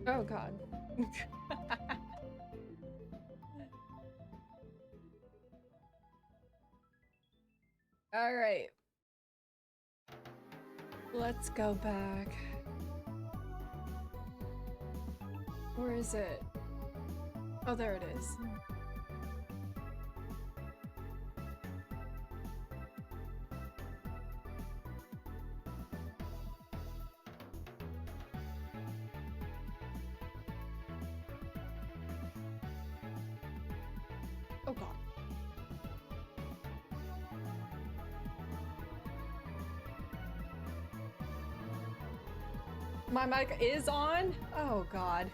Oh god. All right. Let's go back. Where is it? Oh, there it is. Oh god. My mic is on? Oh god.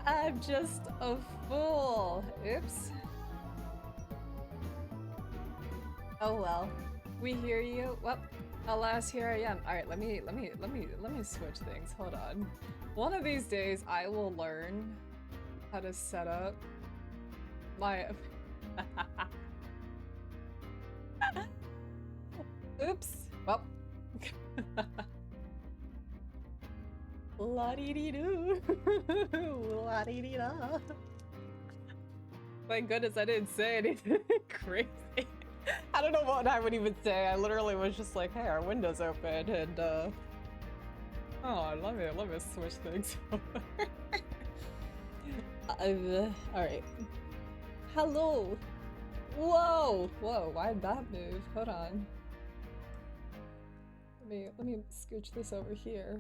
I'm just a fool. Oops. Oh well. We hear you. Well, alas, here I am. All right, let me switch things. Hold on. One of these days I will learn how to set up my Oops. Well. La-dee-dee-doo. La-dee-dee-da. Thank goodness I didn't say anything crazy. I don't know what I would even say. I literally was just like, hey, our window's open and oh, let me switch things over. Alright. Hello. Whoa! Whoa, why'd that move? Hold on. Let me scooch this over here.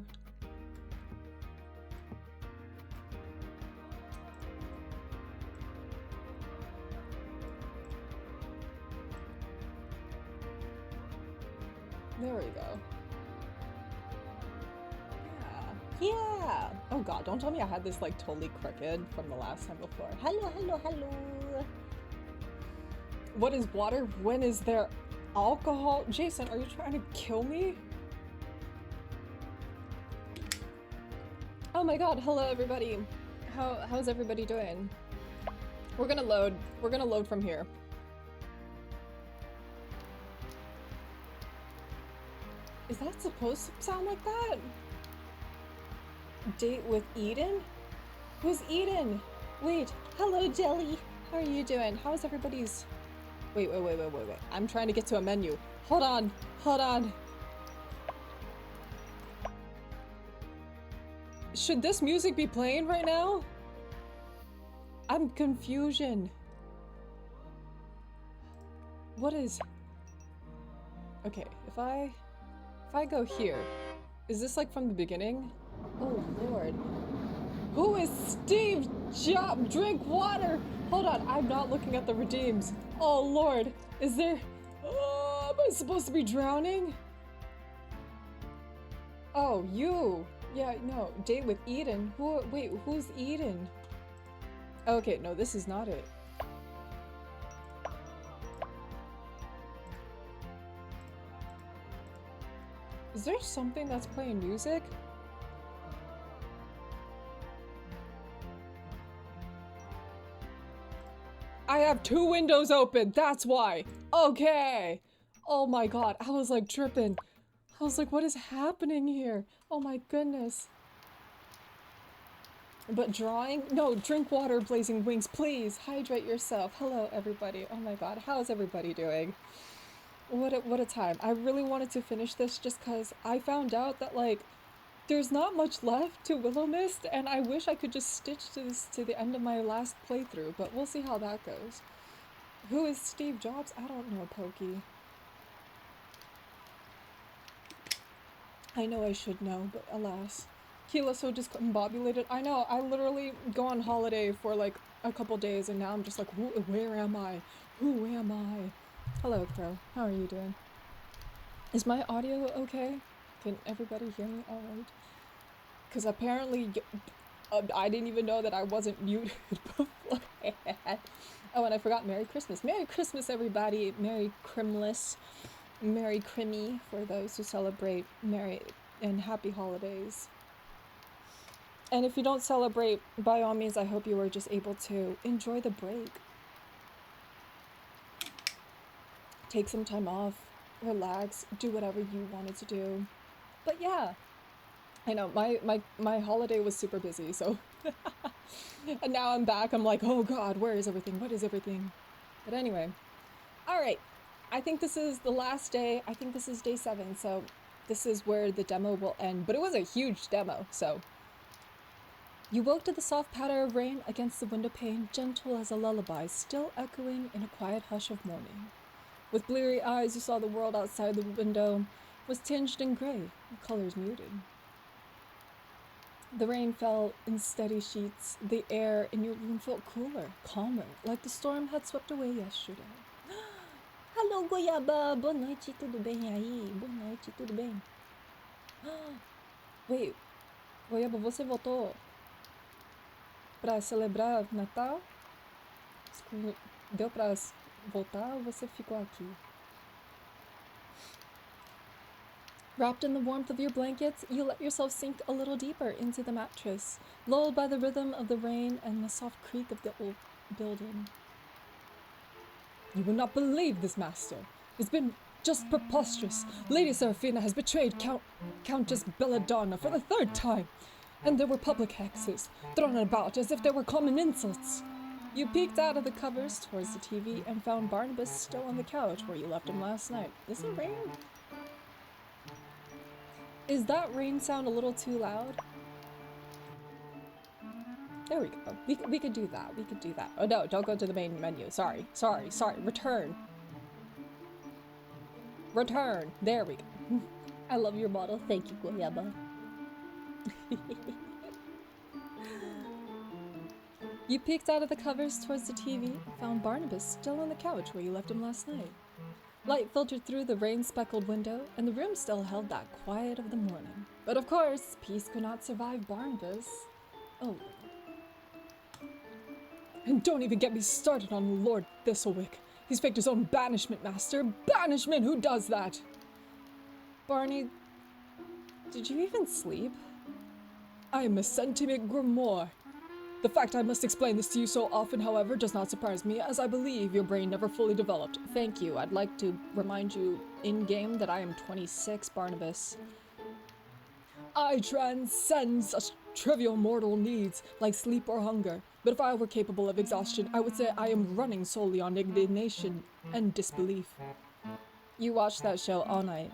There we go. Yeah. Yeah! Oh god, don't tell me I had this like totally crooked from the last time before. Hello, hello, hello! What is water? When is there alcohol? Jason, are you trying to kill me? Oh my god, hello everybody. How's everybody doing? We're gonna load from here. Is that supposed to sound like that? Date with Eden? Who's Eden? Wait, hello Jelly. How are you doing? How's everybody's... Wait. I'm trying to get to a menu. Hold on. Should this music be playing right now? I'm confusion. What is... Okay, if I go here, is this like from the beginning? Oh lord. Who is Steve Job? Drink water! Hold on, I'm not looking at the redeems. Oh lord, is there... Oh, am I supposed to be drowning? Oh, you! Yeah, no, date with Eden. Who? Wait, who's Eden? Okay, no, this is not it. Is there something that's playing music? I have 2 windows open, that's why! Okay! Oh my god, I was like tripping. I was like, what is happening here? Oh my goodness. But drawing? No, drink water, Blazing Wings, please! Hydrate yourself. Hello, everybody. Oh my god, how's everybody doing? What a time. I really wanted to finish this just because I found out that, like, there's not much left to Willowmist, and I wish I could just stitch to this to the end of my last playthrough, but we'll see how that goes. Who is Steve Jobs? I don't know, Pokey. I know I should know, but alas. Keela so discombobulated. I know, I literally go on holiday for like a couple days and now I'm just like, where am I? Who am I? Hello, Crow. How are you doing? Is my audio okay? Can everybody hear me all right? Because apparently, I didn't even know that I wasn't muted before. Oh, and I forgot Merry Christmas. Merry Christmas, everybody. Merry Crimless. Merry Crimmy for those who celebrate Merry and Happy Holidays. And if you don't celebrate, by all means, I hope you were just able to enjoy the break. Take some time off, relax, do whatever you wanted to do. But yeah, I know, my holiday was super busy, so... And now I'm back, I'm like, oh god, where is everything? What is everything? But anyway, alright. I think this is the last day. I think this is day 7, so this is where the demo will end. But it was a huge demo, so... You woke to the soft patter of rain against the window pane, gentle as a lullaby, still echoing in a quiet hush of morning. With bleary eyes, you saw the world outside the window was tinged in gray, the colors muted. The rain fell in steady sheets. The air in your room felt cooler, calmer, like the storm had swept away yesterday. Hello, Goiaba! Boa noite, tudo bem aí? Boa noite, tudo bem? Wait, Goiaba, você voltou pra celebrar Natal? Deu pra voltar ou você ficou aqui? Wrapped in the warmth of your blankets, you let yourself sink a little deeper into the mattress, lulled by the rhythm of the rain and the soft creak of the old building. You will not believe this, master. It's been just preposterous. Lady Serafina has betrayed Countess Belladonna for the 3rd time, and there were public hexes thrown about as if they were common insults. You peeked out of the covers towards the TV and found Barnabas still on the couch where you left him last night. Is it rain? Is that rain sound a little too loud? There we go. We could do that. We could do that. Oh no, don't go to the main menu. Sorry. Return. Return. There we go. I love your model. Thank you, Goyaba. You peeked out of the covers towards the TV and found Barnabas still on the couch where you left him last night. Light filtered through the rain-speckled window, and the room still held that quiet of the morning. But of course, peace could not survive Barnabas. Oh. And don't even get me started on Lord Thistlewick. He's faked his own banishment, master. Banishment! Who does that? Barney, did you even sleep? I am a sentiment grimoire. The fact I must explain this to you so often, however, does not surprise me, as I believe your brain never fully developed. Thank you. I'd like to remind you in-game that I am 26, Barnabas. I transcend such trivial mortal needs, like sleep or hunger. But if I were capable of exhaustion, I would say I am running solely on indignation and disbelief. You watched that show all night.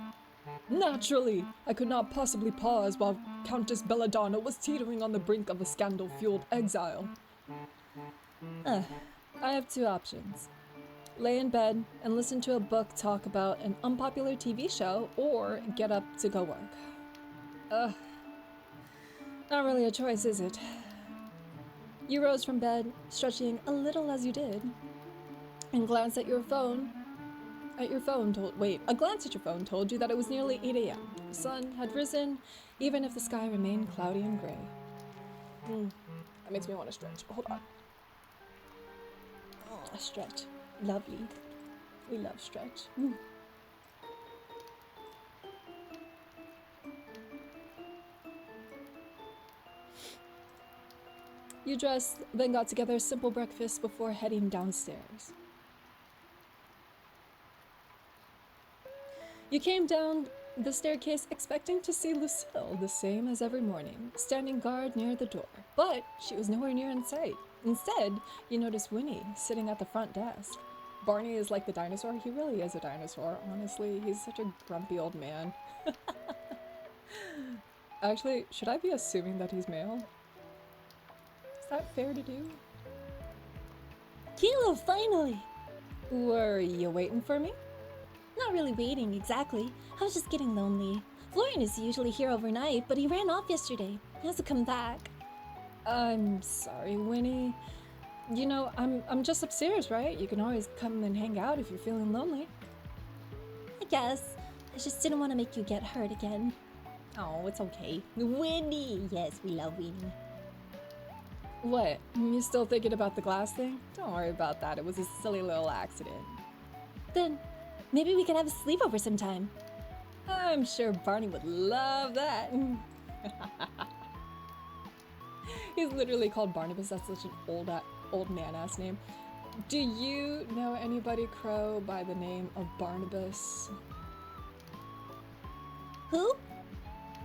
Naturally! I could not possibly pause while Countess Belladonna was teetering on the brink of a scandal-fueled exile. I have two options. Lay in bed and listen to a book talk about an unpopular TV show, or get up to go work. Not really a choice, is it? You rose from bed, stretching a little as you did, and glanced at your phone. A glance at your phone told you that it was nearly 8 a.m. The sun had risen, even if the sky remained cloudy and gray. That makes me want to stretch. Hold on. A stretch. Lovely. We love stretch. You dressed, then got together a simple breakfast before heading downstairs. You came down the staircase expecting to see Lucille, the same as every morning, standing guard near the door, but she was nowhere near in sight. Instead, you noticed Winnie sitting at the front desk. Barney is like the dinosaur. He really is a dinosaur, honestly. He's such a grumpy old man. Actually, should I be assuming that he's male? Is that fair to do? Kilo, finally! Were you waiting for me? Not really waiting, exactly. I was just getting lonely. Florian is usually here overnight, but he ran off yesterday. He hasn't come back. I'm sorry, Winnie. You know, I'm just upstairs, right? You can always come and hang out if you're feeling lonely. I guess. I just didn't want to make you get hurt again. Oh, it's okay. Winnie! Yes, we love Winnie. What? You still thinking about the glass thing? Don't worry about that. It was a silly little accident. Then, maybe we can have a sleepover sometime. I'm sure Barney would love that. He's literally called Barnabas. That's such an old man-ass name. Do you know anybody Crow by the name of Barnabas? Who?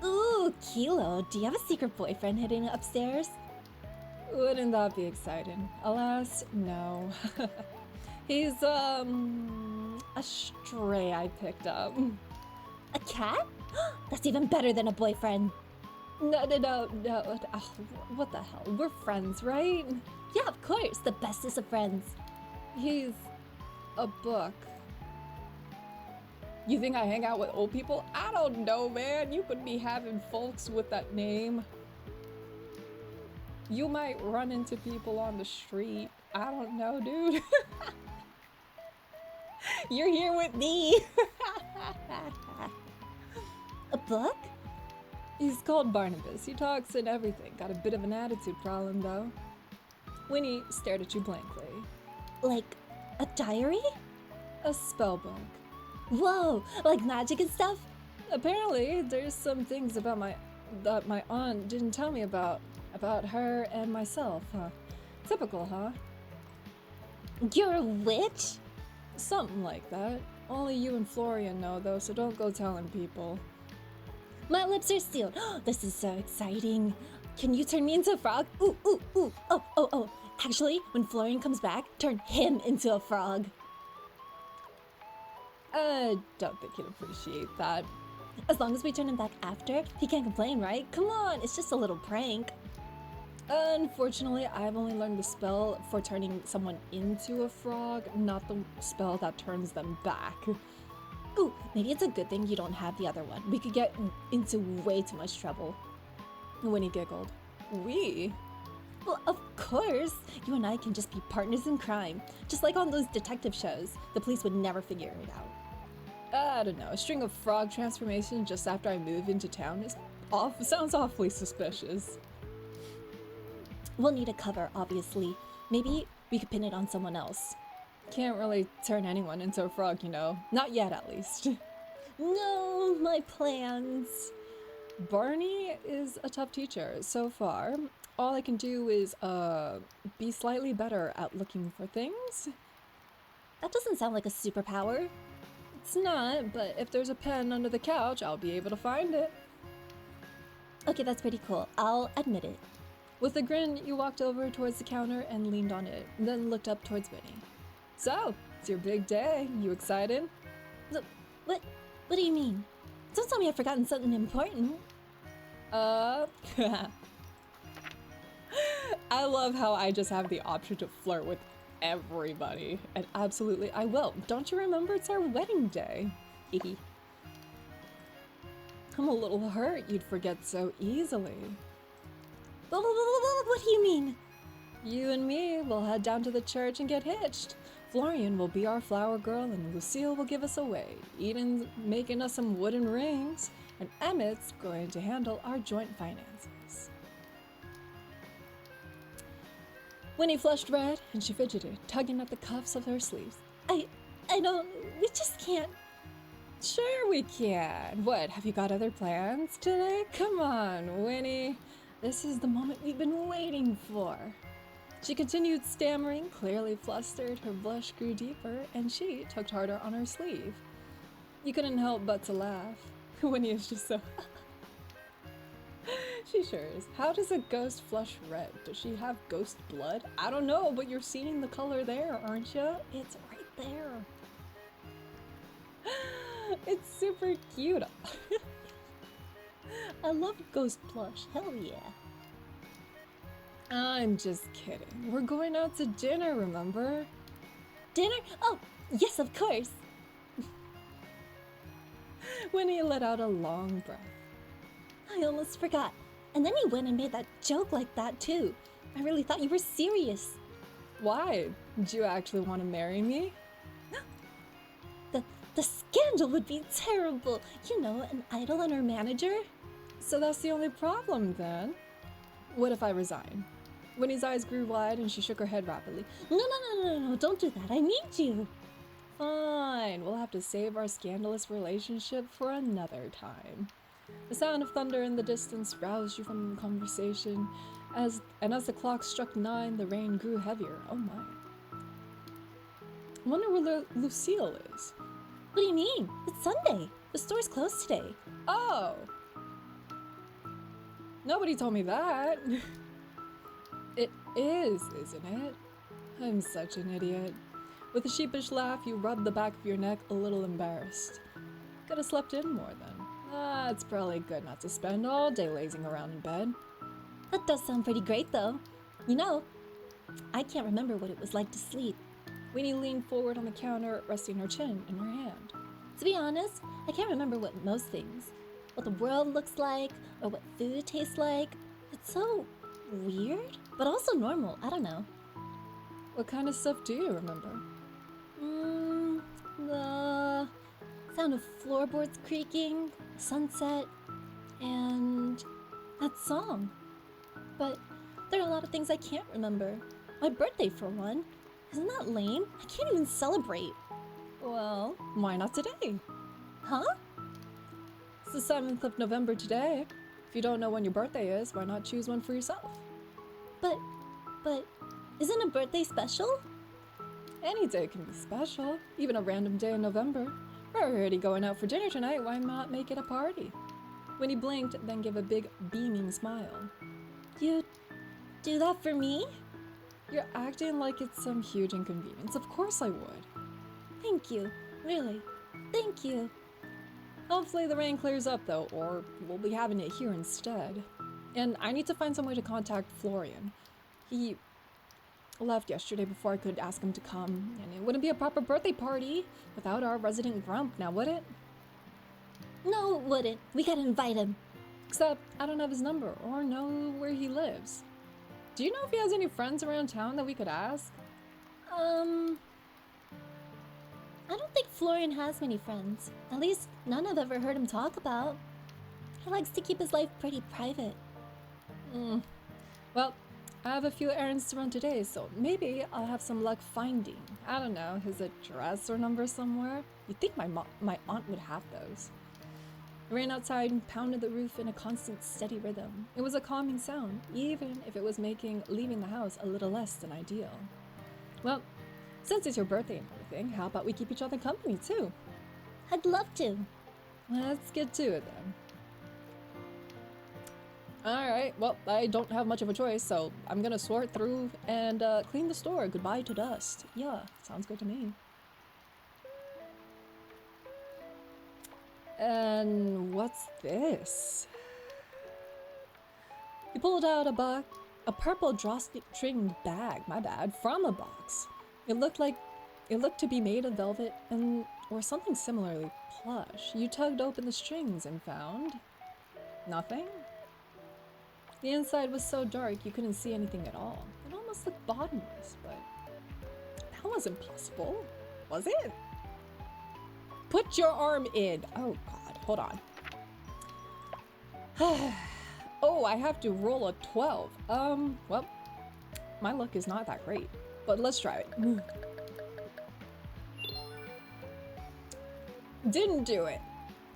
Ooh, Kilo, do you have a secret boyfriend hidden upstairs? Wouldn't that be exciting? Alas, no. He's, a stray I picked up. A cat? That's even better than a boyfriend. No. Oh, what the hell? We're friends, right? Yeah, of course, the bestest of friends. He's a book. You think I hang out with old people? I don't know, man. You could be having folks with that name. You might run into people on the street. I don't know, dude. You're here with me. A book? He's called Barnabas. He talks and everything. Got a bit of an attitude problem, though. Winnie stared at you blankly. Like, a diary? A spell book. Whoa, like magic and stuff? Apparently, there's some things about that my aunt didn't tell me about her and myself, huh? Typical, huh? You're a witch? Something like that. Only you and Florian know, though, so don't go telling people. My lips are sealed. This is so exciting. Can you turn me into a frog? Ooh, ooh, ooh. Oh. Actually, when Florian comes back, turn him into a frog. I don't think he'd appreciate that. As long as we turn him back after, he can't complain, right? Come on, it's just a little prank. Unfortunately, I've only learned the spell for turning someone into a frog, not the spell that turns them back. Ooh, maybe it's a good thing you don't have the other one. We could get into way too much trouble. Winnie giggled. We? Well, of course. You and I can just be partners in crime. Just like on those detective shows. The police would never figure it out. I don't know. A string of frog transformations just after I move into town sounds awfully suspicious. We'll need a cover, obviously. Maybe we could pin it on someone else. Can't really turn anyone into a frog, you know. Not yet, at least. No, my plans. Barney is a tough teacher so far. All I can do is, be slightly better at looking for things. That doesn't sound like a superpower. It's not, but if there's a pen under the couch, I'll be able to find it. Okay, that's pretty cool. I'll admit it. With a grin, you walked over towards the counter and leaned on it, then looked up towards Winnie. So, it's your big day. You excited? What do you mean? Don't tell me I've forgotten something important. I love how I just have the option to flirt with everybody. And absolutely, I will. Don't you remember it's our wedding day? Hee. I'm a little hurt you'd forget so easily. What do you mean? You and me will head down to the church and get hitched. Florian will be our flower girl and Lucille will give us away. Eden's making us some wooden rings. And Emmett's going to handle our joint finances. Winnie flushed red and she fidgeted, tugging at the cuffs of her sleeves. I don't, we just can't. Sure we can. What, have you got other plans today? Come on, Winnie. This is the moment we've been waiting for. She continued stammering, clearly flustered. Her blush grew deeper, and she tugged harder on her sleeve. You couldn't help but to laugh. Winnie is just so... She sure is. How does a ghost flush red? Does she have ghost blood? I don't know, but you're seeing the color there, aren't you? It's right there. It's super cute. I love ghost plush. Hell yeah. I'm just kidding. We're going out to dinner, remember? Dinner? Oh, yes, of course. Winnie let out a long breath. I almost forgot. And then you went and made that joke like that too. I really thought you were serious. Why? Do you actually want to marry me? The scandal would be terrible. You know, an idol and her manager. So that's the only problem then? What if I resign? Winnie's eyes grew wide and she shook her head rapidly. No, don't do that. I need you. Fine, we'll have to save our scandalous relationship for another time. The sound of thunder in the distance roused you from the conversation. As the clock struck 9, the rain grew heavier. Oh my. I wonder where Lucille is. What do you mean? It's Sunday. The store's closed today. Oh! Nobody told me that. It is, isn't it? I'm such an idiot. With a sheepish laugh, you rubbed the back of your neck, a little embarrassed. Could have slept in more then. It's probably good not to spend all day lazing around in bed. That does sound pretty great though. You know, I can't remember what it was like to sleep. Winnie leaned forward on the counter, resting her chin in her hand. To be honest, I can't remember what most things. What the world looks like, or what food tastes like. It's so weird, but also normal. I don't know. What kind of stuff do you remember? The sound of floorboards creaking, sunset, and that song. But there are a lot of things I can't remember. My birthday, for one. Isn't that lame? I can't even celebrate. Well, why not today? Huh? It's the 7th of November today. If you don't know when your birthday is, why not choose one for yourself? But, isn't a birthday special? Any day can be special, even a random day in November. We're already going out for dinner tonight, why not make it a party? Winnie blinked, then gave a big, beaming smile. You do that for me? You're acting like it's some huge inconvenience. Of course I would. Thank you. Really. Thank you. Hopefully the rain clears up though, or we'll be having it here instead. And I need to find some way to contact Florian. He left yesterday before I could ask him to come, and it wouldn't be a proper birthday party without our resident grump, now would it? No, it wouldn't. We gotta invite him. Except I don't have his number or know where he lives. Do you know if he has any friends around town that we could ask? I don't think Florian has many friends. At least none I've ever heard him talk about. He likes to keep his life pretty private. Well, I have a few errands to run today, so maybe I'll have some luck finding, I don't know, his address or number somewhere. You'd think my aunt would have those. The rain outside pounded the roof in a constant, steady rhythm. It was a calming sound, even if it was making leaving the house a little less than ideal. Well, since it's your birthday and everything, how about we keep each other company too? I'd love to. Let's get to it then. Alright, well, I don't have much of a choice, so I'm gonna sort through and clean the store. Goodbye to dust. Yeah, sounds good to me. And what's this? He pulled out a A purple drawstringed bag, my bad, from a box. It looked to be made of velvet or something similarly plush. You tugged open the strings and found nothing. The inside was so dark you couldn't see anything at all. It almost looked bottomless, but that wasn't possible, was it? Put your arm in. Oh God, hold on. Oh, I have to roll a 12. Well, my luck is not that great, but let's try it. Didn't do it.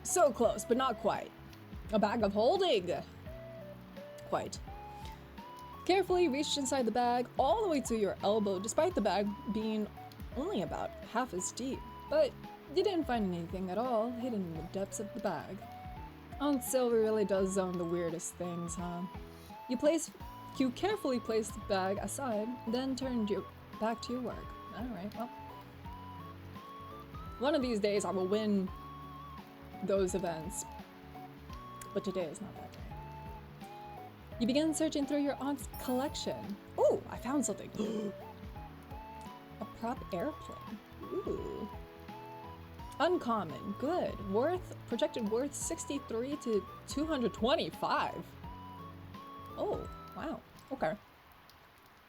So close, but not quite. A bag of holding. Quite. Carefully reached inside the bag all the way to your elbow, despite the bag being only about half as deep. But you didn't find anything at all hidden in the depths of the bag. Aunt Silver really does zone the weirdest things, huh? You carefully placed the bag aside, then turned your back to your work. Alright, well. One of these days I will win those events. But today is not that day. You begin searching through your aunt's collection. Oh, I found something. A prop airplane. Ooh. Uncommon. Good. Projected worth 63 to 225. Oh, wow. Okay.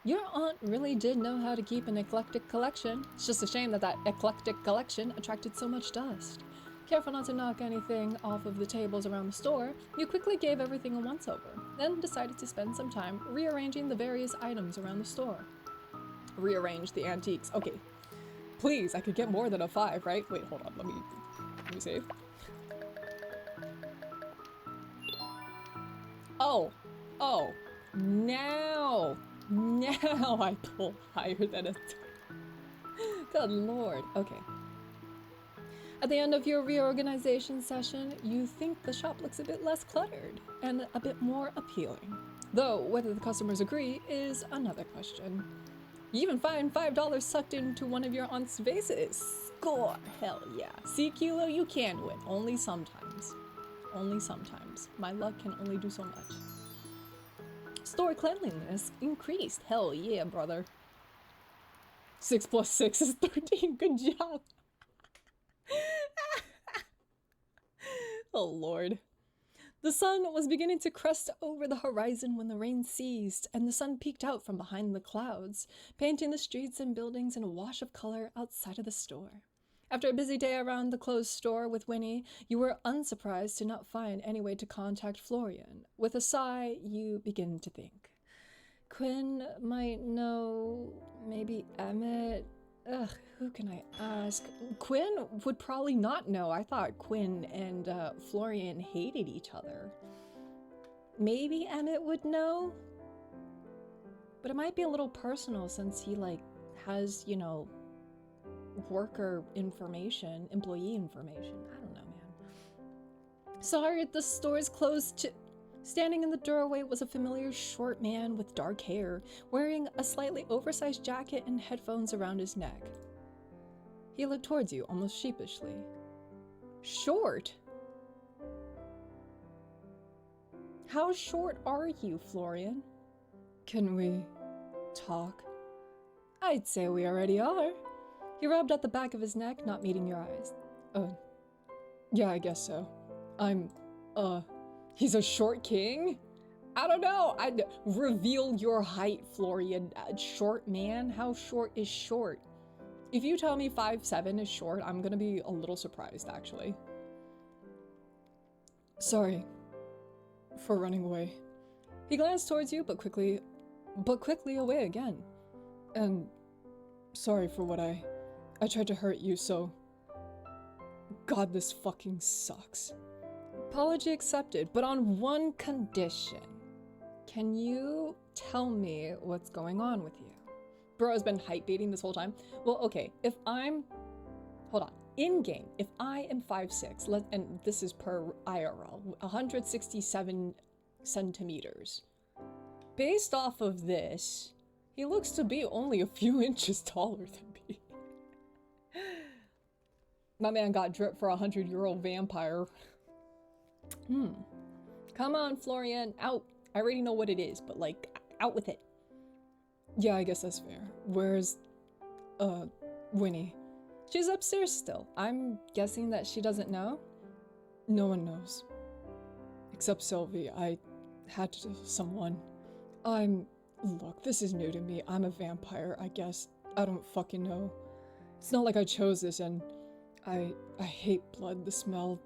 Your aunt really did know how to keep an eclectic collection. It's just a shame that that eclectic collection attracted so much dust. Careful not to knock anything off of the tables around the store, you quickly gave everything a once-over, then decided to spend some time rearranging the various items around the store. Rearrange the antiques. Okay. Please, I could get more than a 5, right? Wait, hold on. Let me save. Oh. Oh. Now I pull higher than a 10. Good lord. Okay. At the end of your reorganization session, you think the shop looks a bit less cluttered and a bit more appealing. Though whether the customers agree is another question. You even find $5 sucked into one of your aunt's vases. Score! Hell yeah. See, Kilo, you can win. Only sometimes. Only sometimes. My luck can only do so much. Store cleanliness increased. Hell yeah, brother. 6 plus 6 is 13. Good job. Oh lord. The sun was beginning to crest over the horizon when the rain ceased, and the sun peeked out from behind the clouds, painting the streets and buildings in a wash of color outside of the store. After a busy day around the closed store with Winnie, you were unsurprised to not find any way to contact Florian. With a sigh, you begin to think. Quinn might know, maybe Emmett. Ugh, who can I ask? Quinn would probably not know. I thought Quinn and Florian hated each other. Maybe Emmett would know? But it might be a little personal since he, like, has, you know, worker information, employee information. I don't know, man. Sorry, the store's closed to... Standing in the doorway was a familiar short man with dark hair, wearing a slightly oversized jacket and headphones around his neck. He looked towards you, almost sheepishly. Short? How short are you, Florian? Can we talk? I'd say we already are. He rubbed at the back of his neck, not meeting your eyes. Yeah, I guess so. He's a short king? I don't know. I'd reveal your height, Florian. Short man? How short is short? If you tell me 5'7" is short, I'm gonna be a little surprised, actually. Sorry for running away. He glanced towards you, but quickly away again. And sorry for what I tried to hurt you, so... God, this fucking sucks. Apology accepted, but on one condition. Can you tell me what's going on with you? Bro has been hype baiting this whole time. Well, okay, if I'm... Hold on. In-game, if I am 5'6", and this is per IRL, 167 centimeters. Based off of this, he looks to be only a few inches taller than me. My man got drip for a 100-year-old vampire. Come on, Florian. Out. I already know what it is, but like, Out with it. Yeah, I guess that's fair. Where's, Winnie? She's upstairs still. I'm guessing that she doesn't know? No one knows. Except Sylvie. I had to tell someone. Look, this is new to me. I'm a vampire, I guess. I don't fucking know. It's not like I chose this, and I hate blood, the smell,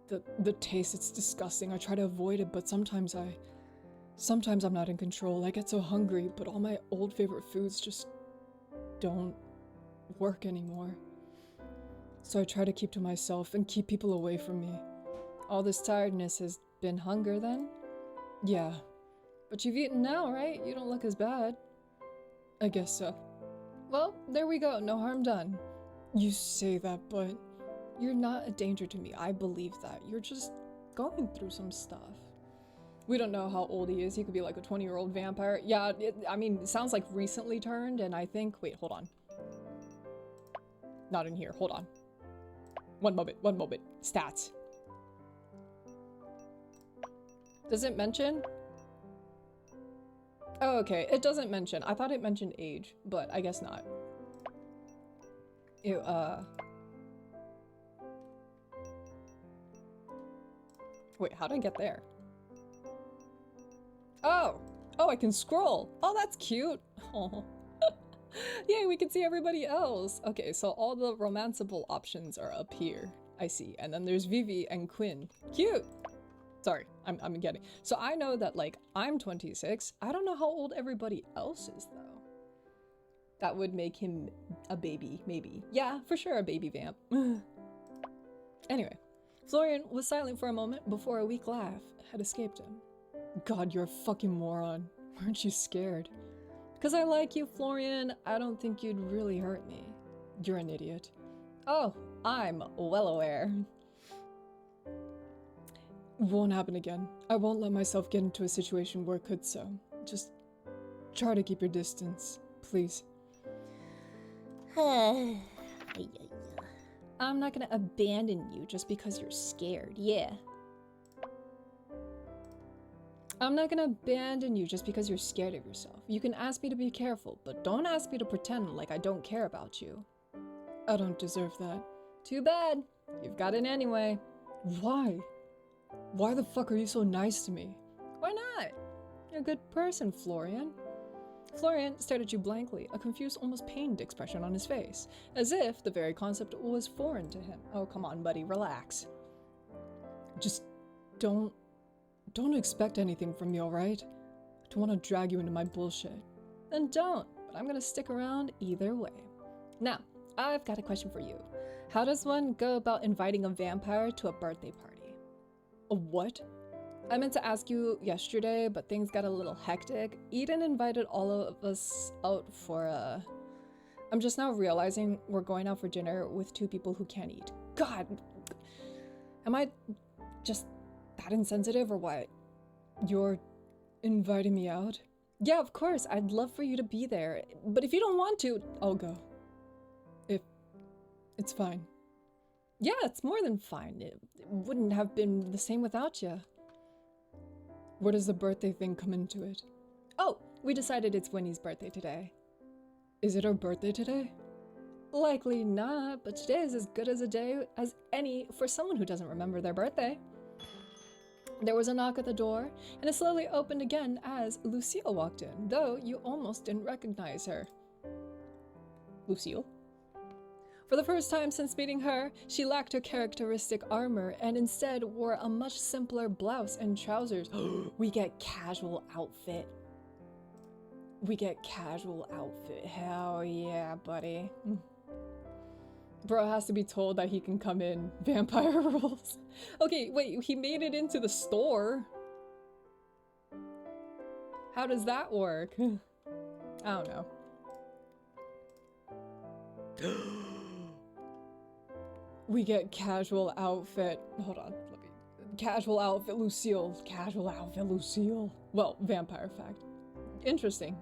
the taste. It's disgusting. I try to avoid it, but sometimes I'm not in control. I get so hungry, but all my old favorite foods just don't work anymore. So I try to keep to myself and keep people away from me. All this tiredness has been hunger then? Yeah. But you've eaten now, right? You don't look as bad. I guess so. Well, there we go. No harm done. You say that, but you're not a danger to me. I believe that. You're just going through some stuff. We don't know how old he is. He could be like a 20-year-old vampire. Yeah, I mean, it sounds like recently turned, and I think... Wait, hold on. Not in here. Hold on. One moment. Stats. Does it mention? Oh, okay. It doesn't mention. I thought it mentioned age, but I guess not. Ew, Wait, how'd I get there? Oh! Oh, I can scroll! Oh, that's cute! Oh. Yay, we can see everybody else! Okay, so all the romanceable options are up here. I see. And then there's Vivi and Quinn. Cute! Sorry, I'm getting... So I know that, like, I'm 26. I don't know how old everybody else is, though. That would make him a baby, maybe. Yeah, for sure, a baby vamp. Anyway, Florian was silent for a moment before a weak laugh had escaped him. God, you're a fucking moron. Weren't you scared? Because I like you, Florian, I don't think you'd really hurt me. You're an idiot. Oh, I'm well aware. Won't happen again. I won't let myself get into a situation where it could so. Just try to keep your distance, please. I'm not gonna abandon you just because you're scared, yeah. I'm not gonna abandon you just because you're scared of yourself. You can ask me to be careful, but don't ask me to pretend like I don't care about you. I don't deserve that. Too bad. You've got it anyway. Why? Why the fuck are you so nice to me? Why not? You're a good person, Florian. Florian stared at you blankly, a confused, almost pained expression on his face, as if the very concept was foreign to him. Oh, come on, buddy, relax. Just don't expect anything from me, alright? I don't want to drag you into my bullshit. Then don't, but I'm gonna stick around either way. Now, I've got a question for you. How does one go about inviting a vampire to a birthday party? A what? I meant to ask you yesterday, but things got a little hectic. Eden invited all of us out for I'm just now realizing we're going out for dinner with two people who can't eat. God! Am I just that insensitive or what? You're inviting me out? Yeah, of course. I'd love for you to be there. But if you don't want to, I'll go. It's fine. Yeah, it's more than fine. It wouldn't have been the same without you. Where does the birthday thing come into it? Oh, we decided it's Winnie's birthday today. Is it her birthday today? Likely not, but today is as good as a day as any for someone who doesn't remember their birthday. There was a knock at the door, and it slowly opened again as Lucille walked in, though you almost didn't recognize her. Lucille? For the first time since meeting her, she lacked her characteristic armor and instead wore a much simpler blouse and trousers. We get casual outfit. We get casual outfit. Hell yeah, buddy. Bro has to be told that he can come in vampire rules. Okay, wait, he made it into the store. How does that work? I don't know. We get casual outfit. Hold on, let me. Casual outfit, Lucille. Casual outfit, Lucille. Well, vampire fact. Interesting.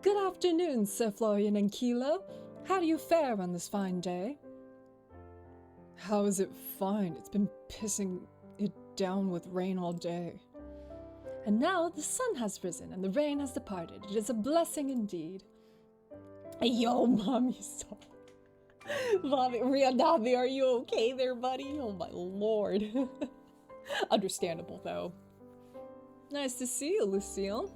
Good afternoon, Sir Florian and Kilo. How do you fare on this fine day? How is it fine? It's been pissing it down with rain all day. And now the sun has risen and the rain has departed. It is a blessing indeed. Yo, Mommy, stop. Mommy, Rihanna, are you okay there, buddy? Oh my lord. Understandable, though. Nice to see you, Lucille.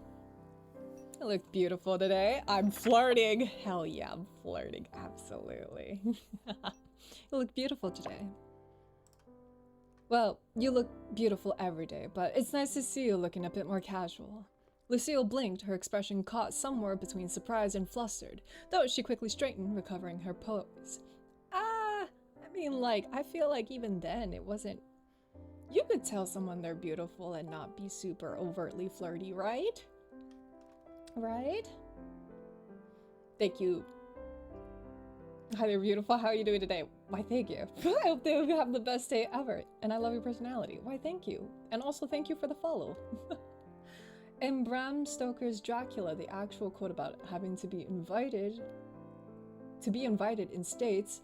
You look beautiful today. I'm flirting. Hell yeah, I'm flirting. Absolutely. You look beautiful today. Well, you look beautiful every day, but it's nice to see you looking a bit more casual. Lucille blinked, her expression caught somewhere between surprise and flustered, though she quickly straightened, recovering her pose. I feel like even then it wasn't... You could tell someone they're beautiful and not be super overtly flirty, right? Right? Thank you. Hi there, beautiful. How are you doing today? Why, thank you. I hope they have the best day ever. And I love your personality. Why, thank you. And also thank you for the follow. In Bram Stoker's Dracula, the actual quote about having to be invited in states,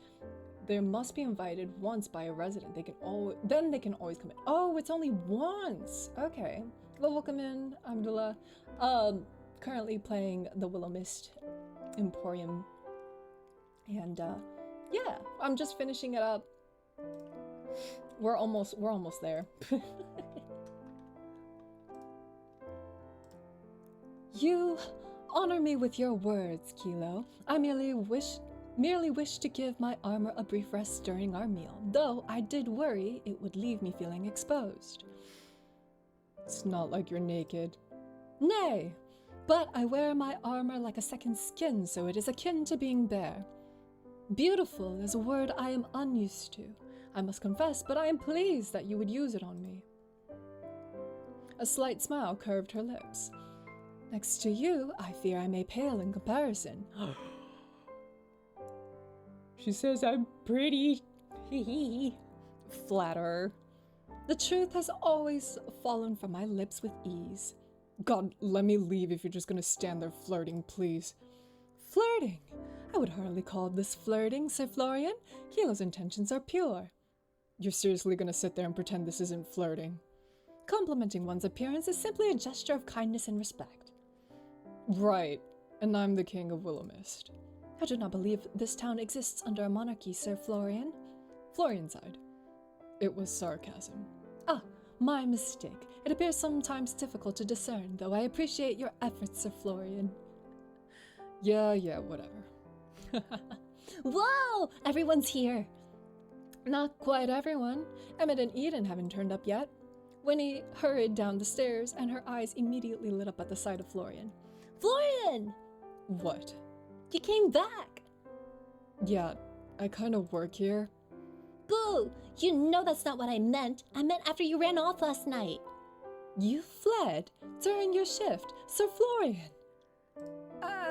there must be invited once by a resident. They can always come in. Oh, it's only once. Okay. Well, welcome in, Abdullah. Currently playing the Willowmist Emporium. And yeah, I'm just finishing it up. We're almost there. You honor me with your words, Kilo. I merely wish to give my armor a brief rest during our meal, though I did worry it would leave me feeling exposed. It's not like you're naked. Nay, but I wear my armor like a second skin, so it is akin to being bare. Beautiful is a word I am unused to, I must confess, but I am pleased that you would use it on me. A slight smile curved her lips. Next to you, I fear I may pale in comparison. She says I'm pretty. Flatterer. The truth has always fallen from my lips with ease. God, let me leave if you're just gonna stand there flirting, please. Flirting? I would hardly call this flirting, Sir Florian. Kilo's intentions are pure. You're seriously gonna sit there and pretend this isn't flirting? Complimenting one's appearance is simply a gesture of kindness and respect. Right, and I'm the king of Willowmist. I do not believe this town exists under a monarchy, Sir Florian. Florian sighed. It was sarcasm. Ah, my mistake. It appears sometimes difficult to discern, though I appreciate your efforts, Sir Florian. Yeah, whatever. Whoa! Everyone's here. Not quite everyone. Emmett and Eden haven't turned up yet. Winnie hurried down the stairs, and her eyes immediately lit up at the sight of Florian. Florian! What? You came back! Yeah, I kind of work here. Boo! You know that's not what I meant. I meant after you ran off last night. You fled during your shift, Sir Florian.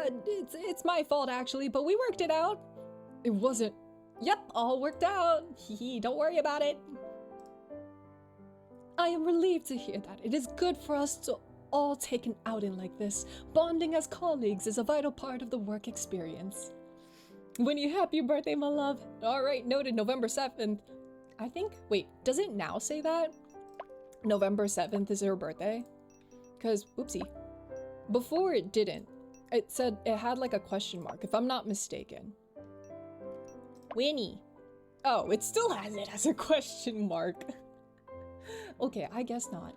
It's my fault actually, but we worked it out. It wasn't. Yep, all worked out. Hee, don't worry about it. I am relieved to hear that. It is good for us to all take an outing like this. Bonding as colleagues is a vital part of the work experience. Winnie, happy birthday, my love. Alright, noted, November 7th. I think, wait, does it now say that? November 7th is her birthday? Because, oopsie. Before it didn't. It said, it had like a question mark, if I'm not mistaken. Winnie. Oh, it still has it as a question mark. Okay, I guess not.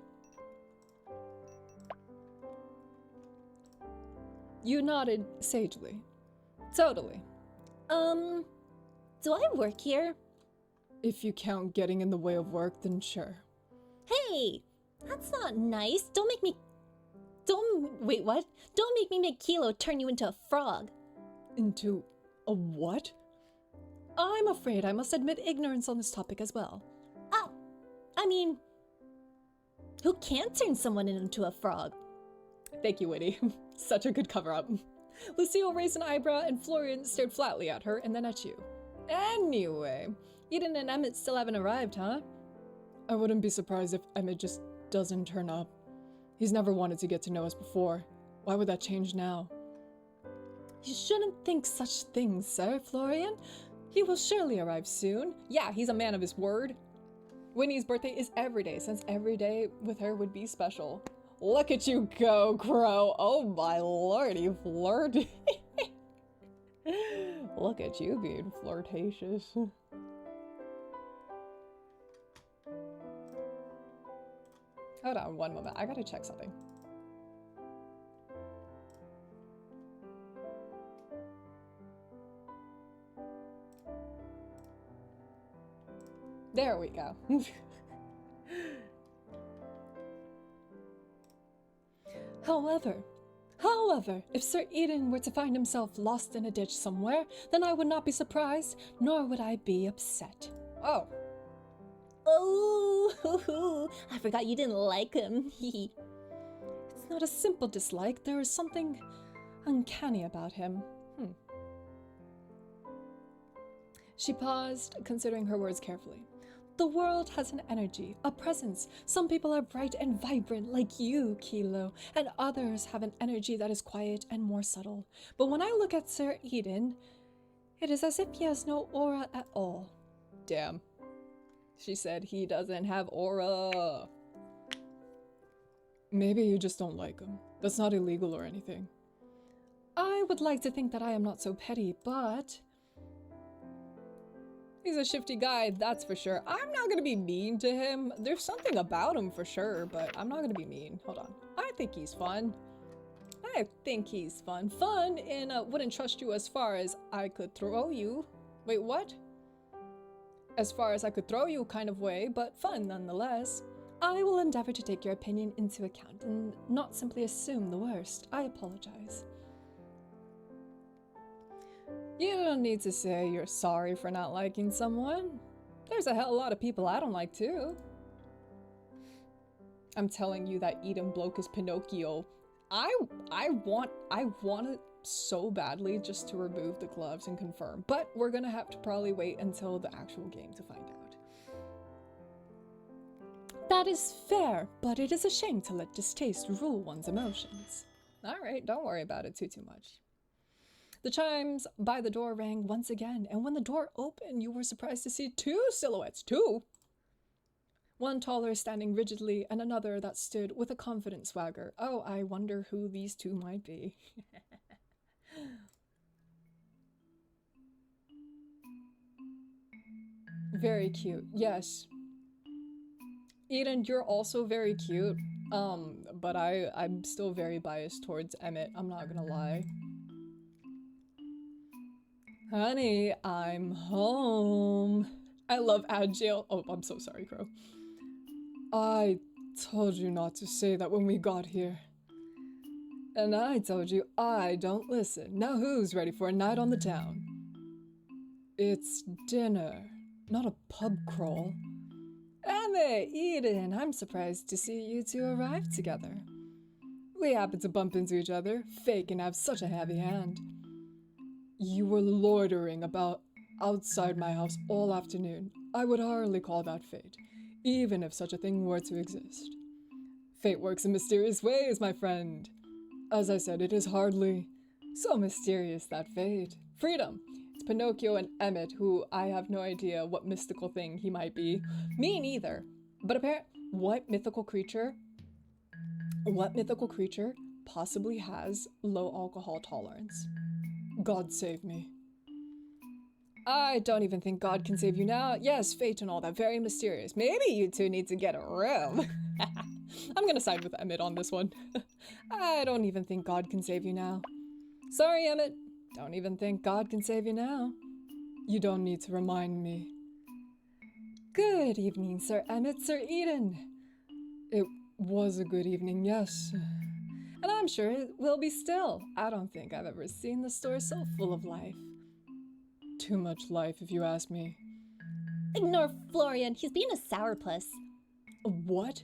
You nodded sagely. Totally. Do I work here? If you count getting in the way of work, then sure. Hey! That's not nice. Wait, what? Don't make me make Kilo turn you into a frog. Into a what? I'm afraid I must admit ignorance on this topic as well. Oh! I mean... Who can turn someone into a frog? Thank you, Winnie. Such a good cover-up. Lucille raised an eyebrow and Florian stared flatly at her and then at you. Anyway, Eden and Emmett still haven't arrived, huh? I wouldn't be surprised if Emmett just doesn't turn up. He's never wanted to get to know us before. Why would that change now? You shouldn't think such things, Sir Florian. He will surely arrive soon. Yeah, he's a man of his word. Winnie's birthday is every day, since every day with her would be special. Look at you go, Crow. Oh my lordy, flirty. Look at you being flirtatious. Hold on one moment. I gotta check something. There we go. However, if Sir Eden were to find himself lost in a ditch somewhere, then I would not be surprised, nor would I be upset. Oh. Oh, I forgot you didn't like him. It's not a simple dislike. There is something uncanny about him. She paused, considering her words carefully. The world has an energy, a presence. Some people are bright and vibrant like you, Kilo, and others have an energy that is quiet and more subtle. But when I look at Sir Eden, it is as if he has no aura at all. Damn. She said he doesn't have aura. Maybe you just don't like him. That's not illegal or anything. I would like to think that I am not so petty, but... he's a shifty guy, that's for sure. I'm not gonna be mean to him. There's something about him for sure, but I'm not gonna be mean. Hold on. I think he's fun. Fun in a wouldn't trust you as far as I could throw you. Wait, what? As far as I could throw you kind of way, but fun nonetheless. I will endeavor to take your opinion into account and not simply assume the worst. I apologize. You don't need to say you're sorry for not liking someone. There's a hell of a lot of people I don't like too. I'm telling you that Eden bloke is Pinocchio. I want it so badly just to remove the gloves and confirm, but we're gonna have to probably wait until the actual game to find out. That is fair, but it is a shame to let distaste rule one's emotions. Alright, don't worry about it too much. The chimes by the door rang once again, and when the door opened, you were surprised to see two silhouettes. Two! One taller, standing rigidly, and another that stood with a confident swagger. Oh, I wonder who these two might be. Very cute. Yes. Eden, you're also very cute. But I'm still very biased towards Emmett. I'm not gonna lie. Honey, I'm home. I love Agile. Oh, I'm so sorry, Crow. I told you not to say that when we got here. And I told you I don't listen. Now who's ready for a night on the town? It's dinner, not a pub crawl. Emmett, Eden, I'm surprised to see you two arrive together. We happened to bump into each other, fake and have such a heavy hand. You were loitering about outside my house all afternoon. I would hardly call that fate, even if such a thing were to exist. Fate works in mysterious ways, my friend. As I said, it is hardly so mysterious, that fate. Freedom. It's Pinocchio and Emmett, who I have no idea what mystical thing he might be. Me neither. But apparently, what mythical creature possibly has low alcohol tolerance? God save me. I don't even think God can save you now. Yes, fate and all that, very mysterious. Maybe you two need to get a room. I'm gonna side with Emmett on this one. I don't even think God can save you now. Sorry, Emmett. Don't even think God can save you now. You don't need to remind me. Good evening, Sir Emmett, Sir Eden. It was a good evening, yes. And I'm sure it will be still. I don't think I've ever seen the store so full of life. Too much life, if you ask me. Ignore Florian, he's being a sourpuss. What?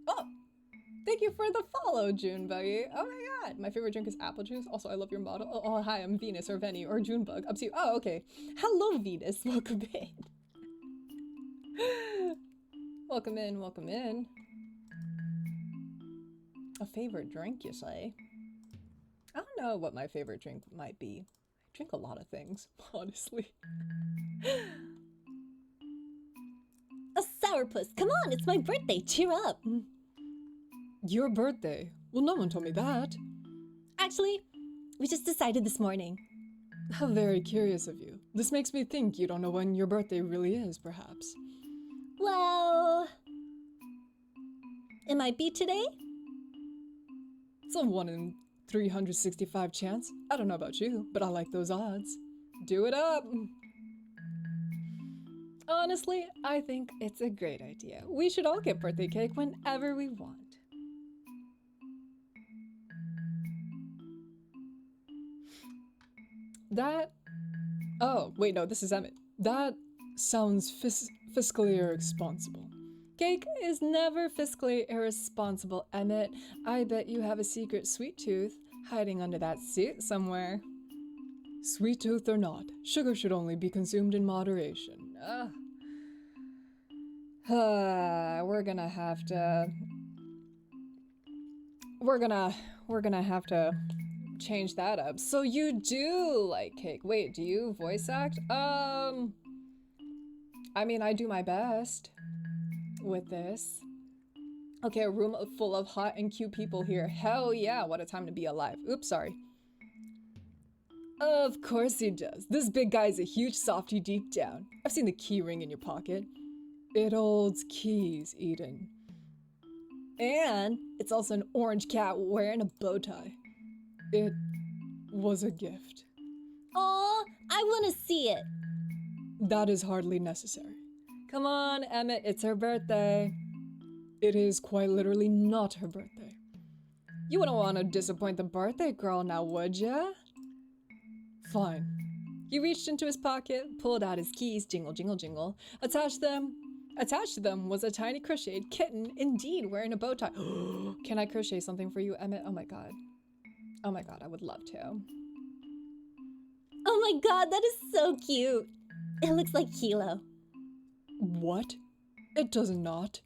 Oh! Thank you for the follow, Junebuggy. Oh my god. My favorite drink is apple juice. Also, I love your model. Oh, hi, I'm Venus or Venny or Junebug. Up to you. Oh, okay. Hello, Venus. Welcome in. Welcome in, welcome in. A favorite drink, you say? I don't know what my favorite drink might be. I drink a lot of things, honestly. sourpuss. Come on, it's my birthday. Cheer up. Your birthday? Well, no one told me that. Actually, we just decided this morning. How very curious of you. This makes me think you don't know when your birthday really is, perhaps. Well, it might be today? It's a 1 in 365 chance. I don't know about you, but I like those odds. Do it up! Honestly, I think it's a great idea. We should all get birthday cake whenever we want. That... Oh, wait, no, this is Emmett. That sounds fiscally irresponsible. Cake is never fiscally irresponsible, Emmett. I bet you have a secret sweet tooth hiding under that suit somewhere. Sweet tooth or not, sugar should only be consumed in moderation. We're gonna have to change that up. So you do like cake. Wait, do you voice act? I mean, I do my best with this. Okay, a room full of hot and cute people here. Hell yeah, what a time to be alive. Oops, sorry. Of course he does. This big guy's a huge softie deep down. I've seen the key ring in your pocket. It holds keys, Eden. And it's also an orange cat wearing a bow tie. It was a gift. Aw, I want to see it. That is hardly necessary. Come on, Emmett, it's her birthday. It is quite literally not her birthday. You wouldn't want to disappoint the birthday girl now, would ya? Fine. He reached into his pocket, pulled out his keys, jingle, jingle, jingle, attached to them was a tiny crocheted kitten, indeed wearing a bow tie. Can I crochet something for you, Emmett? Oh my god. Oh my god, I would love to. Oh my god, that is so cute. It looks like Kilo. What? It does not.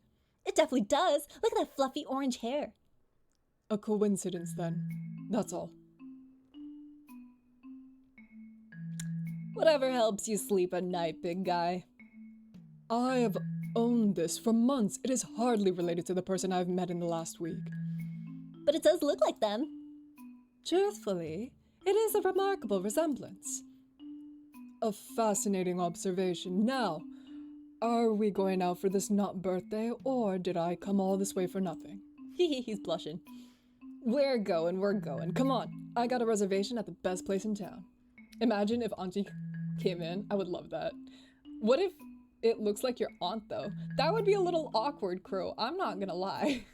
It definitely does. Look at that fluffy orange hair. A coincidence then. That's all. Whatever helps you sleep at night, big guy. I have owned this for months. It is hardly related to the person I've met in the last week. But it does look like them. Truthfully, it is a remarkable resemblance. A fascinating observation. Now, are we going out for this not birthday, or did I come all this way for nothing? He's blushing. We're going. Come on. I got a reservation at the best place in town. Imagine if Auntie came in. I would love that. What if it looks like your aunt, though? That would be a little awkward, Crow. I'm not gonna lie.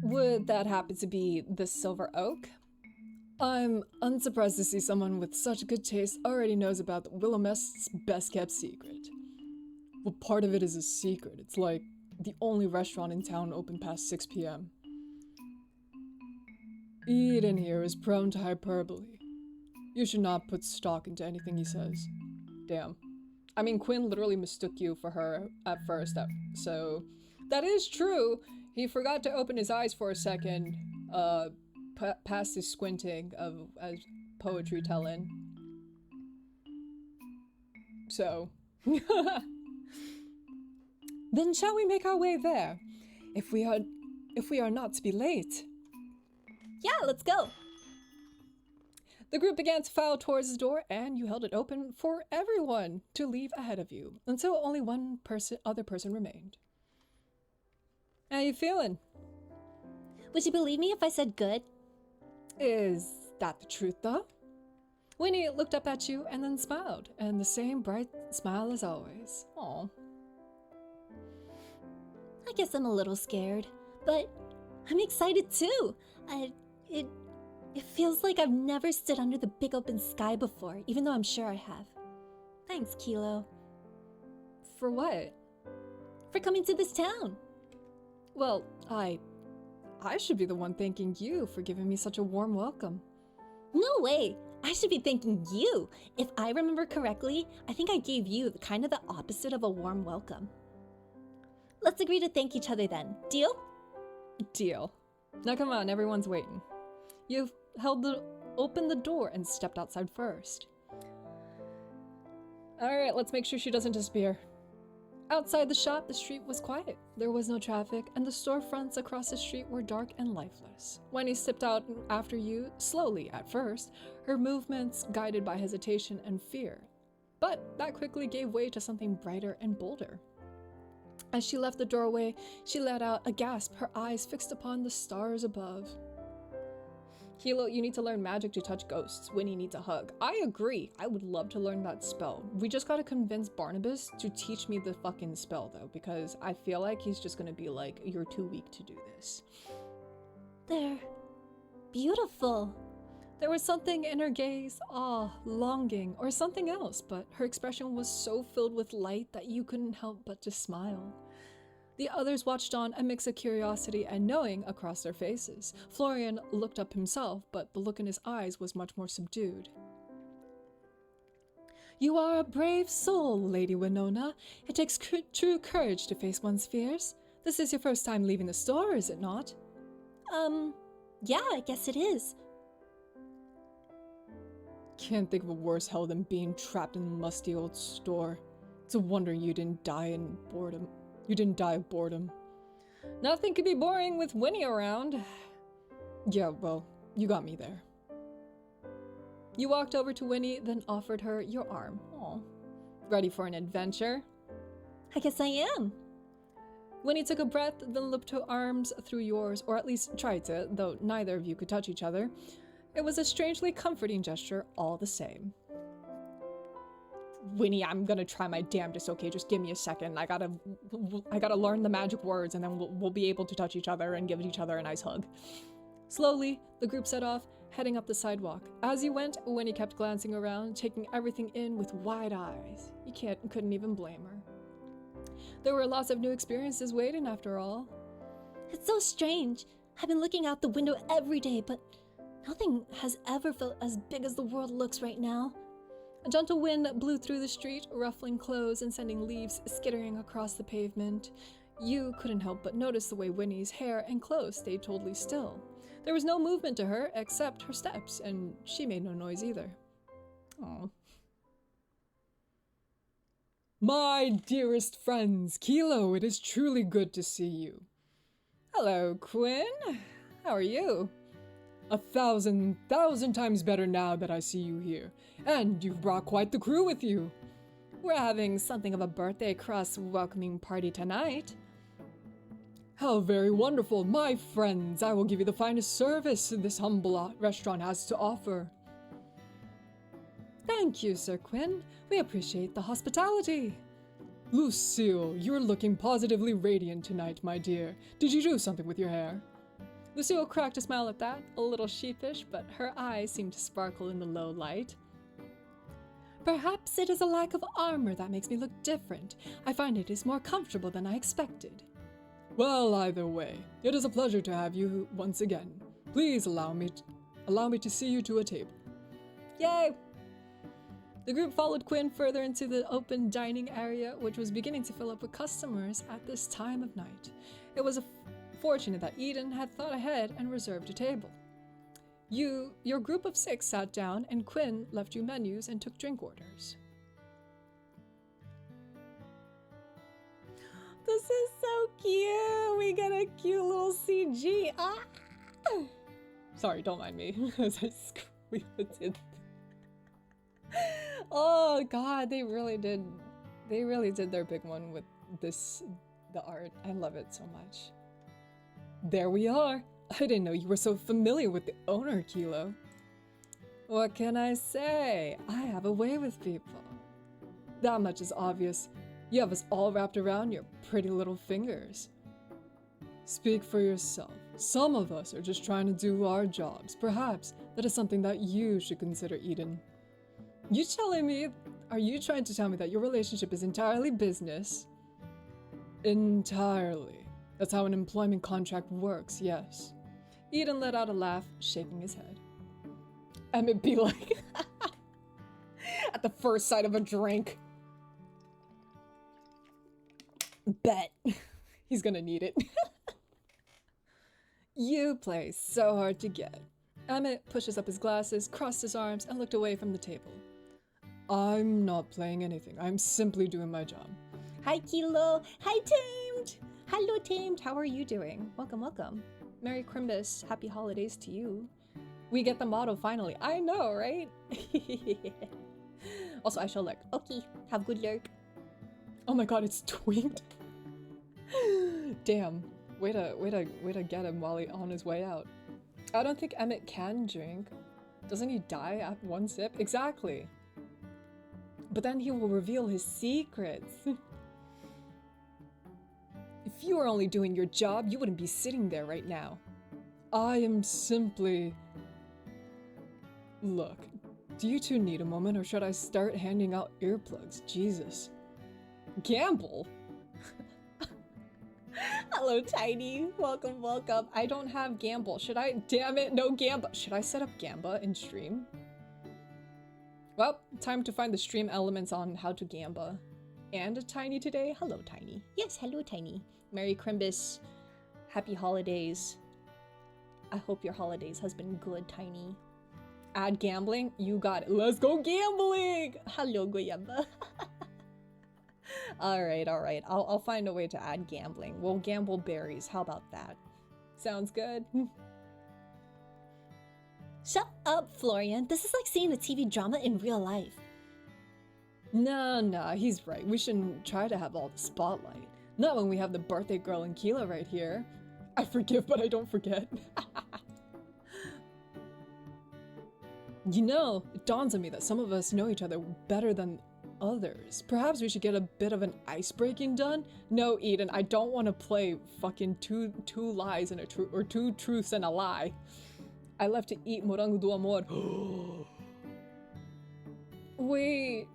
Would that happen to be the Silver Oak? I'm unsurprised to see someone with such good taste already knows about the Willowmist's best-kept secret. Well, part of it is a secret. It's like the only restaurant in town open past 6 p.m. Eden here is prone to hyperbole. You should not put stock into anything he says. Damn. I mean, Quinn literally mistook you for her at first, so that is true. He forgot to open his eyes for a second, past his squinting of poetry telling. So, then shall we make our way there? If we are not to be late. Yeah, let's go. The group began to file towards the door, and you held it open for everyone to leave ahead of you, until only one other person remained. How you feeling? Would you believe me if I said good? Is that the truth, though? Winnie looked up at you and then smiled, and the same bright smile as always. Aw. I guess I'm a little scared, but I'm excited too. It feels like I've never stood under the big open sky before, even though I'm sure I have. Thanks, Kilo. For what? For coming to this town. Well, I should be the one thanking you for giving me such a warm welcome. No way! I should be thanking you! If I remember correctly, I think I gave you kind of the opposite of a warm welcome. Let's agree to thank each other then. Deal? Deal. Now come on, everyone's waiting. You've opened the door and stepped outside first. Alright, let's make sure she doesn't disappear. Outside the shop, the street was quiet. There was no traffic, and the storefronts across the street were dark and lifeless. Winnie stepped out after you, slowly at first, her movements guided by hesitation and fear. But that quickly gave way to something brighter and bolder. As she left the doorway, she let out a gasp, her eyes fixed upon the stars above. Kilo, you need to learn magic to touch ghosts. Winnie needs a hug. I agree. I would love to learn that spell. We just gotta convince Barnabas to teach me the fucking spell, though, because I feel like he's just gonna be like, you're too weak to do this. They're beautiful. There was something in her gaze, awe, longing, or something else, but her expression was so filled with light that you couldn't help but to smile. The others watched on, a mix of curiosity and knowing across their faces. Florian looked up himself, but the look in his eyes was much more subdued. You are a brave soul, Lady Winona. It takes true courage to face one's fears. This is your first time leaving the store, is it not? Yeah, I guess it is. Can't think of a worse hell than being trapped in the musty old store. It's a wonder you didn't die in boredom. You didn't die of boredom. Nothing could be boring with Winnie around. Yeah, well, you got me there. You walked over to Winnie, then offered her your arm. Aw. Ready for an adventure? I guess I am. Winnie took a breath, then looped her arms through yours, or at least tried to, though neither of you could touch each other. It was a strangely comforting gesture all the same. Winnie, I'm gonna try my damnedest, okay? Just give me a second. I gotta learn the magic words, and then we'll be able to touch each other and give each other a nice hug. Slowly, the group set off, heading up the sidewalk. As you went, Winnie kept glancing around, taking everything in with wide eyes. You couldn't even blame her. There were lots of new experiences waiting, after all. It's so strange. I've been looking out the window every day, but nothing has ever felt as big as the world looks right now. A gentle wind blew through the street, ruffling clothes and sending leaves skittering across the pavement. You couldn't help but notice the way Winnie's hair and clothes stayed totally still. There was no movement to her except her steps, and she made no noise either. Aww. My dearest friends, Kilo, it is truly good to see you. Hello, Quinn. How are you? 1,000 times better now that I see you here. And you've brought quite the crew with you. We're having something of a birthday cross-welcoming party tonight. How very wonderful, my friends. I will give you the finest service this humble restaurant has to offer. Thank you, Sir Quinn. We appreciate the hospitality. Lucille, you're looking positively radiant tonight, my dear. Did you do something with your hair? Lucille cracked a smile at that, a little sheepish, but her eyes seemed to sparkle in the low light. Perhaps it is a lack of armor that makes me look different. I find it is more comfortable than I expected. Well, either way, it is a pleasure to have you once again. Please allow me to see you to a table. Yay! The group followed Quinn further into the open dining area, which was beginning to fill up with customers at this time of night. It was fortunate that Eden had thought ahead and reserved a table. Your group of 6 sat down, and Quinn left you menus and took drink orders. This is so cute! We got a cute little CG! Ah! Sorry, don't mind me as I squealed. Oh god, they really did their big one with the art. I love it so much. There we are. I didn't know you were so familiar with the owner, Kilo. What can I say? I have a way with people. That much is obvious. You have us all wrapped around your pretty little fingers. Speak for yourself. Some of us are just trying to do our jobs. Perhaps that is something that you should consider, Eden. Are you trying to tell me that your relationship is entirely business? Entirely. That's how an employment contract works, yes. Eden let out a laugh, shaking his head. Emmett be like, at the first sight of a drink. Bet. He's gonna need it. You play so hard to get. Emmett pushes up his glasses, crossed his arms, and looked away from the table. I'm not playing anything. I'm simply doing my job. Hi, Kilo. Hi, Tamed. Hello, Tamed. How are you doing? Welcome, welcome. Merry Crimbus. Happy holidays to you. We get the motto finally. I know, right? Also, I shall lurk. Okay, have good lurk. Oh my god, it's twinked. Damn. Way to get him while on his way out. I don't think Emmett can drink. Doesn't he die at one sip? Exactly. But then he will reveal his secrets. If you were only doing your job, you wouldn't be sitting there right now. I am simply... Look, do you two need a moment, or should I start handing out earplugs? Jesus. Gamble? Hello, Tiny. Welcome, welcome. I don't have Gamble. Should I? Damn it, no Gamba. Should I set up Gamba in stream? Well, time to find the stream elements on how to Gamba. And a Tiny today. Hello, Tiny. Yes, hello, Tiny. Merry Crimbus. Happy holidays. I hope your holidays has been good, Tiny. Add gambling? You got it. Let's go gambling! Hello, Goyamba. Alright. I'll find a way to add gambling. We'll gamble berries. How about that? Sounds good. Shut up, Florian. This is like seeing a TV drama in real life. Nah, he's right. We shouldn't try to have all the spotlight. Not when we have the birthday girl and Keela right here. I forgive, but I don't forget. You know, it dawns on me that some of us know each other better than others. Perhaps we should get a bit of an ice-breaking done? No, Eden, I don't want to play fucking two lies and a truth, or two truths and a lie. I left to eat morango do amor. Wait,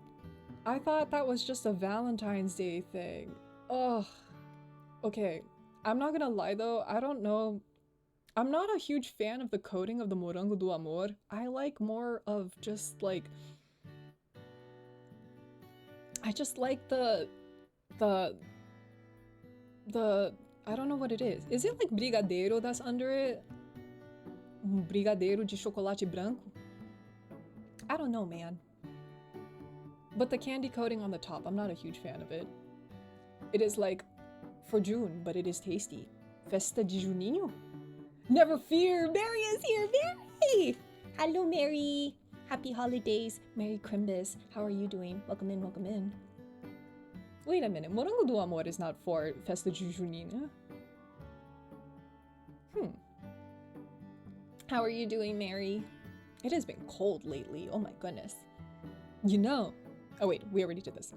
I thought that was just a Valentine's Day thing. Ugh. Okay, I'm not gonna lie though, I don't know. I'm not a huge fan of the coating of the morango do amor. I like more of just like... I just like the... I don't know what it is. Is it like brigadeiro that's under it? Brigadeiro de chocolate branco? I don't know, man. But the candy coating on the top, I'm not a huge fan of it. It is like for June, but it is tasty. Festa de Juninho? Never fear, Mary is here, Mary! Hello, Mary. Happy holidays. Merry Crimbus. How are you doing? Welcome in, welcome in. Wait a minute, morango do amor is not for Festa de Junina. How are you doing, Mary? It has been cold lately, oh my goodness. You know... Oh wait, we already did this.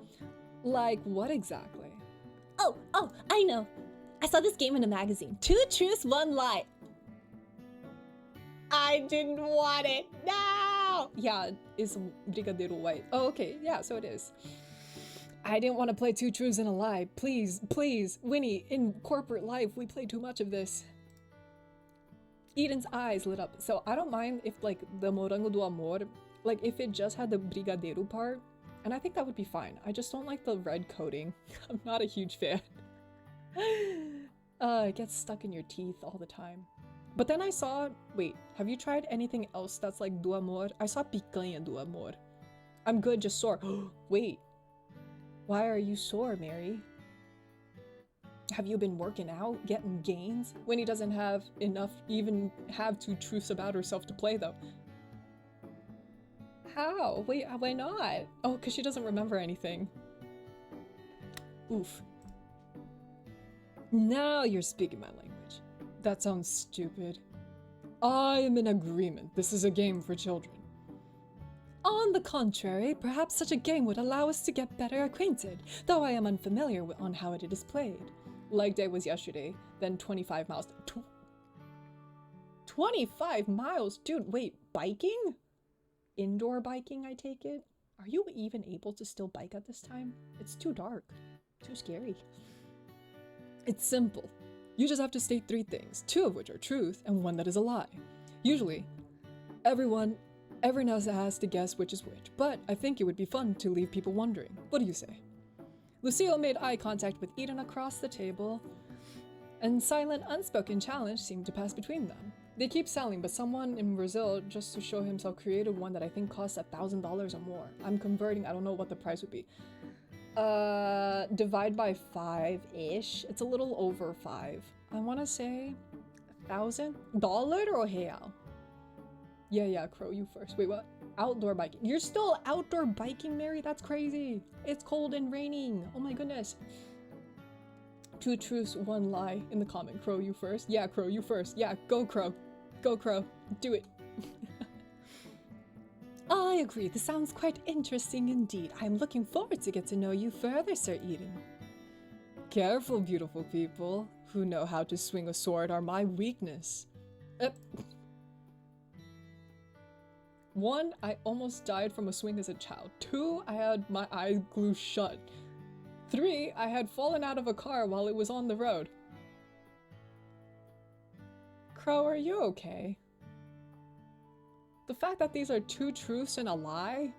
Like what exactly? Oh, I know. I saw this game in a magazine. 2 truths, 1 lie. I didn't want it. No! Yeah, it's brigadeiro white. Oh, okay. Yeah, so it is. I didn't want to play 2 truths and a lie. Please, please. Winnie, in corporate life, we play too much of this. Eden's eyes lit up. So I don't mind if, like, the morango do amor, like, if it just had the brigadeiro part. And I think that would be fine. I just don't like the red coating. I'm not a huge fan. It gets stuck in your teeth all the time. But then I saw, wait, have you tried anything else that's like do amor? I saw picanha do amor. I'm good, just sore. Wait, why are you sore, Mary? Have you been working out, getting gains? Winnie doesn't have enough, even have 2 truths about herself to play though. How? Wait, why not? Oh, because she doesn't remember anything. Oof. Now you're speaking my language. That sounds stupid. I am in agreement. This is a game for children. On the contrary, perhaps such a game would allow us to get better acquainted, though I am unfamiliar on how it is played. Leg day was yesterday, then 25 miles. 25 miles? Dude, wait, biking? Indoor biking, I take it? Are you even able to still bike at this time? It's too dark. Too scary. It's simple. You just have to state 3 things, 2 of which are truth and 1 that is a lie. Usually, everyone has to guess which is which, but I think it would be fun to leave people wondering. What do you say? Lucille made eye contact with Eden across the table, and silent, unspoken challenge seemed to pass between them. They keep selling, but someone in Brazil, just to show himself, created one that I think costs $1,000 or more. I'm converting, I don't know what the price would be. Divide by 5-ish. It's a little over 5. I want to say $1,000 or real. Yeah, Crow, you first. Wait, what? Outdoor biking. You're still outdoor biking, Mary? That's crazy. It's cold and raining. Oh my goodness. 2 truths, 1 lie in the comment. Crow, you first. Yeah, Crow, you first. Yeah, go Crow. Go Crow. Do it. I agree. This sounds quite interesting indeed. I am looking forward to get to know you further, Sir Eden. Careful, beautiful people. Who know how to swing a sword are my weakness. 1, I almost died from a swing as a child. 2, I had my eyes glued shut. 3, I had fallen out of a car while it was on the road. Crow, are you okay? The fact that these are 2 truths and a lie?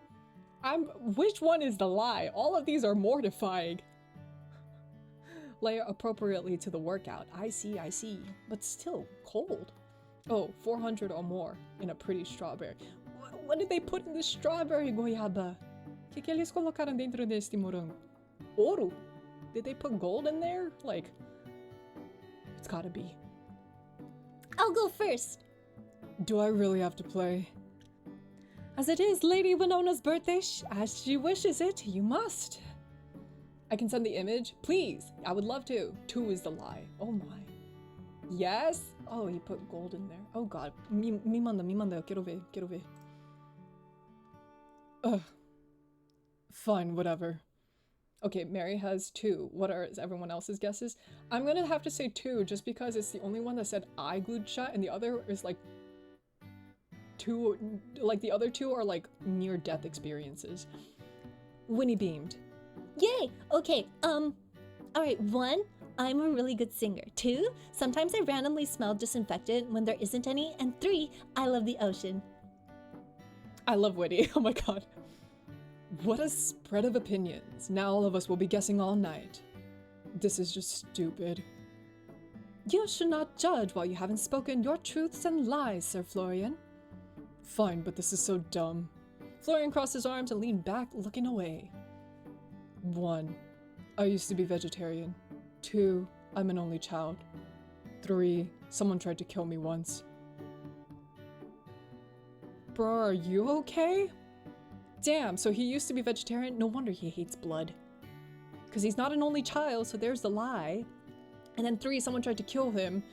Which one is the lie? All of these are mortifying. Layer appropriately to the workout. I see. But still, cold. Oh, 400 or more in a pretty strawberry. What did they put in this strawberry, goiaba? Que eles colocaram dentro deste morango? Ouro? Did they put gold in there? Like, it's gotta be. I'll go first. Do I really have to play? As it is Lady Winona's birthday, as she wishes it, you must. I can send the image? Please! I would love to. 2 is the lie. Oh my. Yes? Oh, he put gold in there. Oh god. Me manda. Quiero ver. Ugh. Fine, whatever. Okay, Mary has 2. What are everyone else's guesses? I'm gonna have to say 2 just because it's the only one that said eye glued shut and the other is like 2, like the other 2 are like near-death experiences. Winnie beamed. Yay! Okay, alright, 1, I'm a really good singer. 2, sometimes I randomly smell disinfectant when there isn't any. And 3, I love the ocean. I love Winnie. Oh my god. What a spread of opinions. Now all of us will be guessing all night. This is just stupid. You should not judge while you haven't spoken your truths and lies, Sir Florian. Fine, but this is so dumb. Florian crossed his arms and leaned back, looking away. 1. I used to be vegetarian. 2. I'm an only child. 3. Someone tried to kill me once. Bro, are you okay? Damn, so he used to be vegetarian? No wonder he hates blood. Because he's not an only child, so there's the lie. And then 3, someone tried to kill him.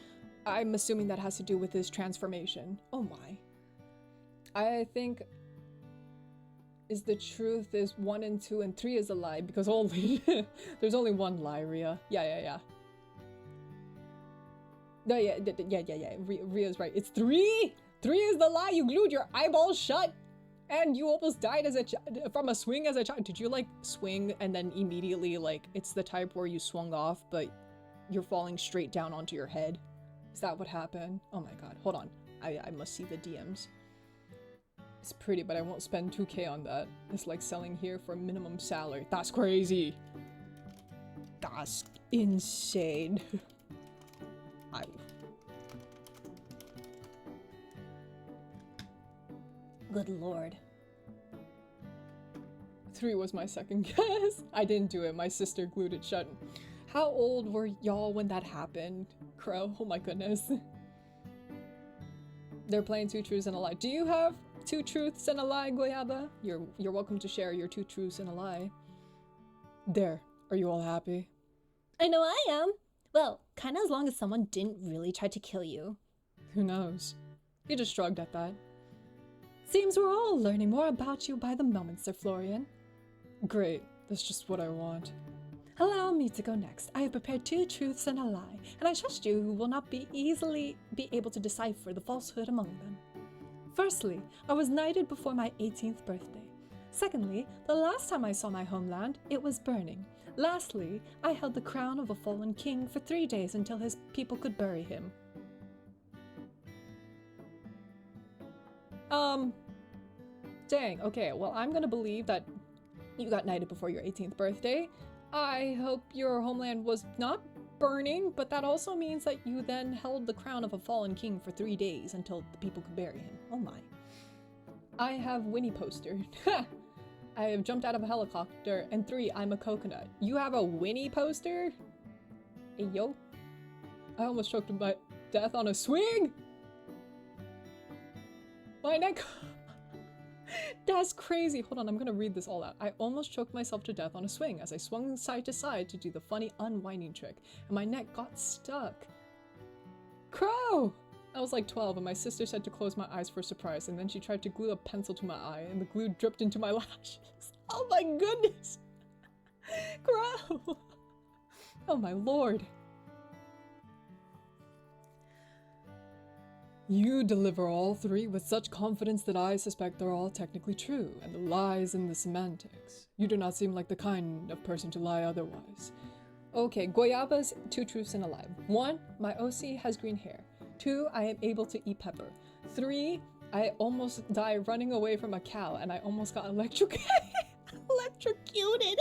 I'm assuming that has to do with his transformation. Oh my. I think is the truth is 1 and 2 and 3 is a lie because only there's only 1 lie, Rhea. Yeah. No, yeah. Rhea's right. It's 3. 3 is the lie. You glued your eyeballs shut, and you almost died as from a swing as a child. Did you like swing and then immediately like it's the type where you swung off, but you're falling straight down onto your head? Is that what happened? Oh my god. Hold on. I must see the DMs. It's pretty, but I won't spend 2K on that. It's like selling here for minimum salary. That's crazy. That's insane. Good lord. 3 was my second guess. I didn't do it. My sister glued it shut. How old were y'all when that happened? Crow, oh my goodness. They're playing 2 truths and a lie. Do you have 2 truths and a lie, Goyaba? You're welcome to share your 2 truths and a lie. There. Are you all happy? I know I am. Well, kinda as long as someone didn't really try to kill you. Who knows? He just shrugged at that. Seems we're all learning more about you by the moment, Sir Florian. Great. That's just what I want. Allow me to go next. I have prepared 2 truths and a lie, and I trust you will not be easily able to decipher the falsehood among them. Firstly, I was knighted before my 18th birthday. Secondly, the last time I saw my homeland, it was burning. Lastly, I held the crown of a fallen king for 3 days until his people could bury him. Dang, okay, well I'm gonna believe that you got knighted before your 18th birthday. I hope your homeland was not burning, but that also means that you then held the crown of a fallen king for 3 days until the people could bury him. Oh my. I have Winnie poster. I have jumped out of a helicopter. And 3, I'm a coconut. You have a Winnie poster? Hey, yo. I almost choked my death on a swing! My neck... That's crazy. Hold on, I'm gonna read this all out. I almost choked myself to death on a swing as I swung side to side to do the funny unwinding trick, and my neck got stuck. Crow! I was like 12, and my sister said to close my eyes for a surprise, and then she tried to glue a pencil to my eye, and the glue dripped into my lashes. Oh my goodness! Crow! Oh my lord. You deliver all 3 with such confidence that I suspect they're all technically true, and the lies in the semantics. You do not seem like the kind of person to lie otherwise. Okay, Goyabas, 2 truths and a lie. 1, my OC has green hair. 2, I am able to eat pepper. 3, I almost died running away from a cow, and I almost got electrocuted. Electrocuted!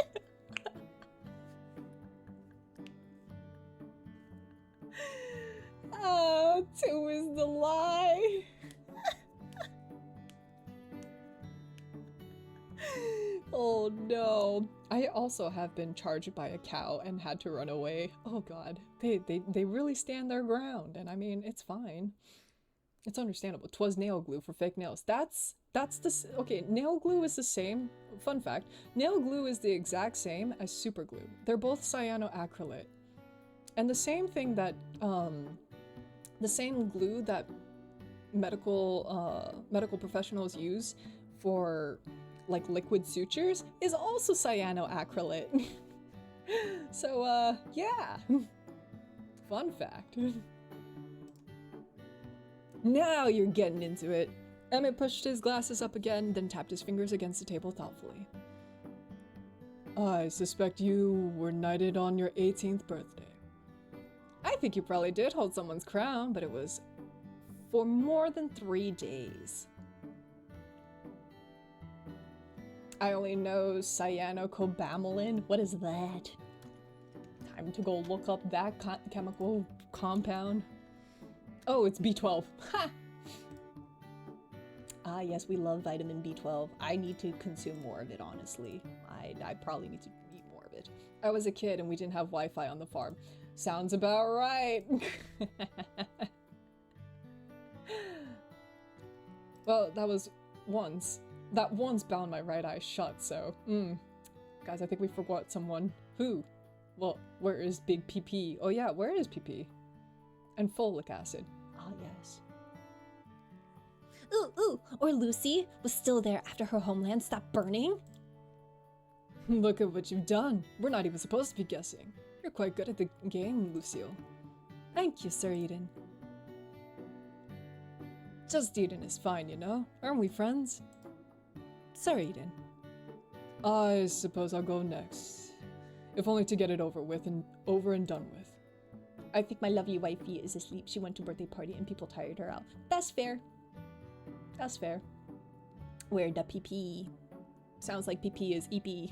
2 is the lie. Oh no. I also have been charged by a cow and had to run away. Oh god. They really stand their ground, and I mean, it's fine. It's understandable. 'Twas nail glue for fake nails. That's the... Okay, nail glue is the same. Fun fact. Nail glue is the exact same as super glue. They're both cyanoacrylate. And the same thing that, the same glue that medical professionals use for like liquid sutures is also cyanoacrylate. So yeah. Fun fact. Now you're getting into it. Emmett pushed his glasses up again, then tapped his fingers against the table thoughtfully. I suspect you were knighted on your 18th birthday. I think you probably did hold someone's crown, but it was for more than 3 days. I only know cyanocobalamin. What is that? Time to go look up that chemical compound. Oh, it's B12. Ha! Ah, yes, we love vitamin B12. I need to consume more of it, honestly. I probably need to eat more of it. I was a kid and we didn't have Wi-Fi on the farm. Sounds about right. Well, that was once. That once bound my right eye shut, so... Guys, I think we forgot someone. Who? Well, where is Big PP? Oh yeah, where is PP? And folic acid. Ah, yes. Ooh, or Lucy was still there after her homeland stopped burning? Look at what you've done. We're not even supposed to be guessing. You're quite good at the game, Lucille. Thank you, Sir Eden. Just Eden is fine, you know? Aren't we friends? Sir Eden. I suppose I'll go next. If only to get it over with and done with. I think my lovely wifey is asleep. She went to a birthday party and people tired her out. That's fair. That's fair. Where the PP? Sounds like PP is EP.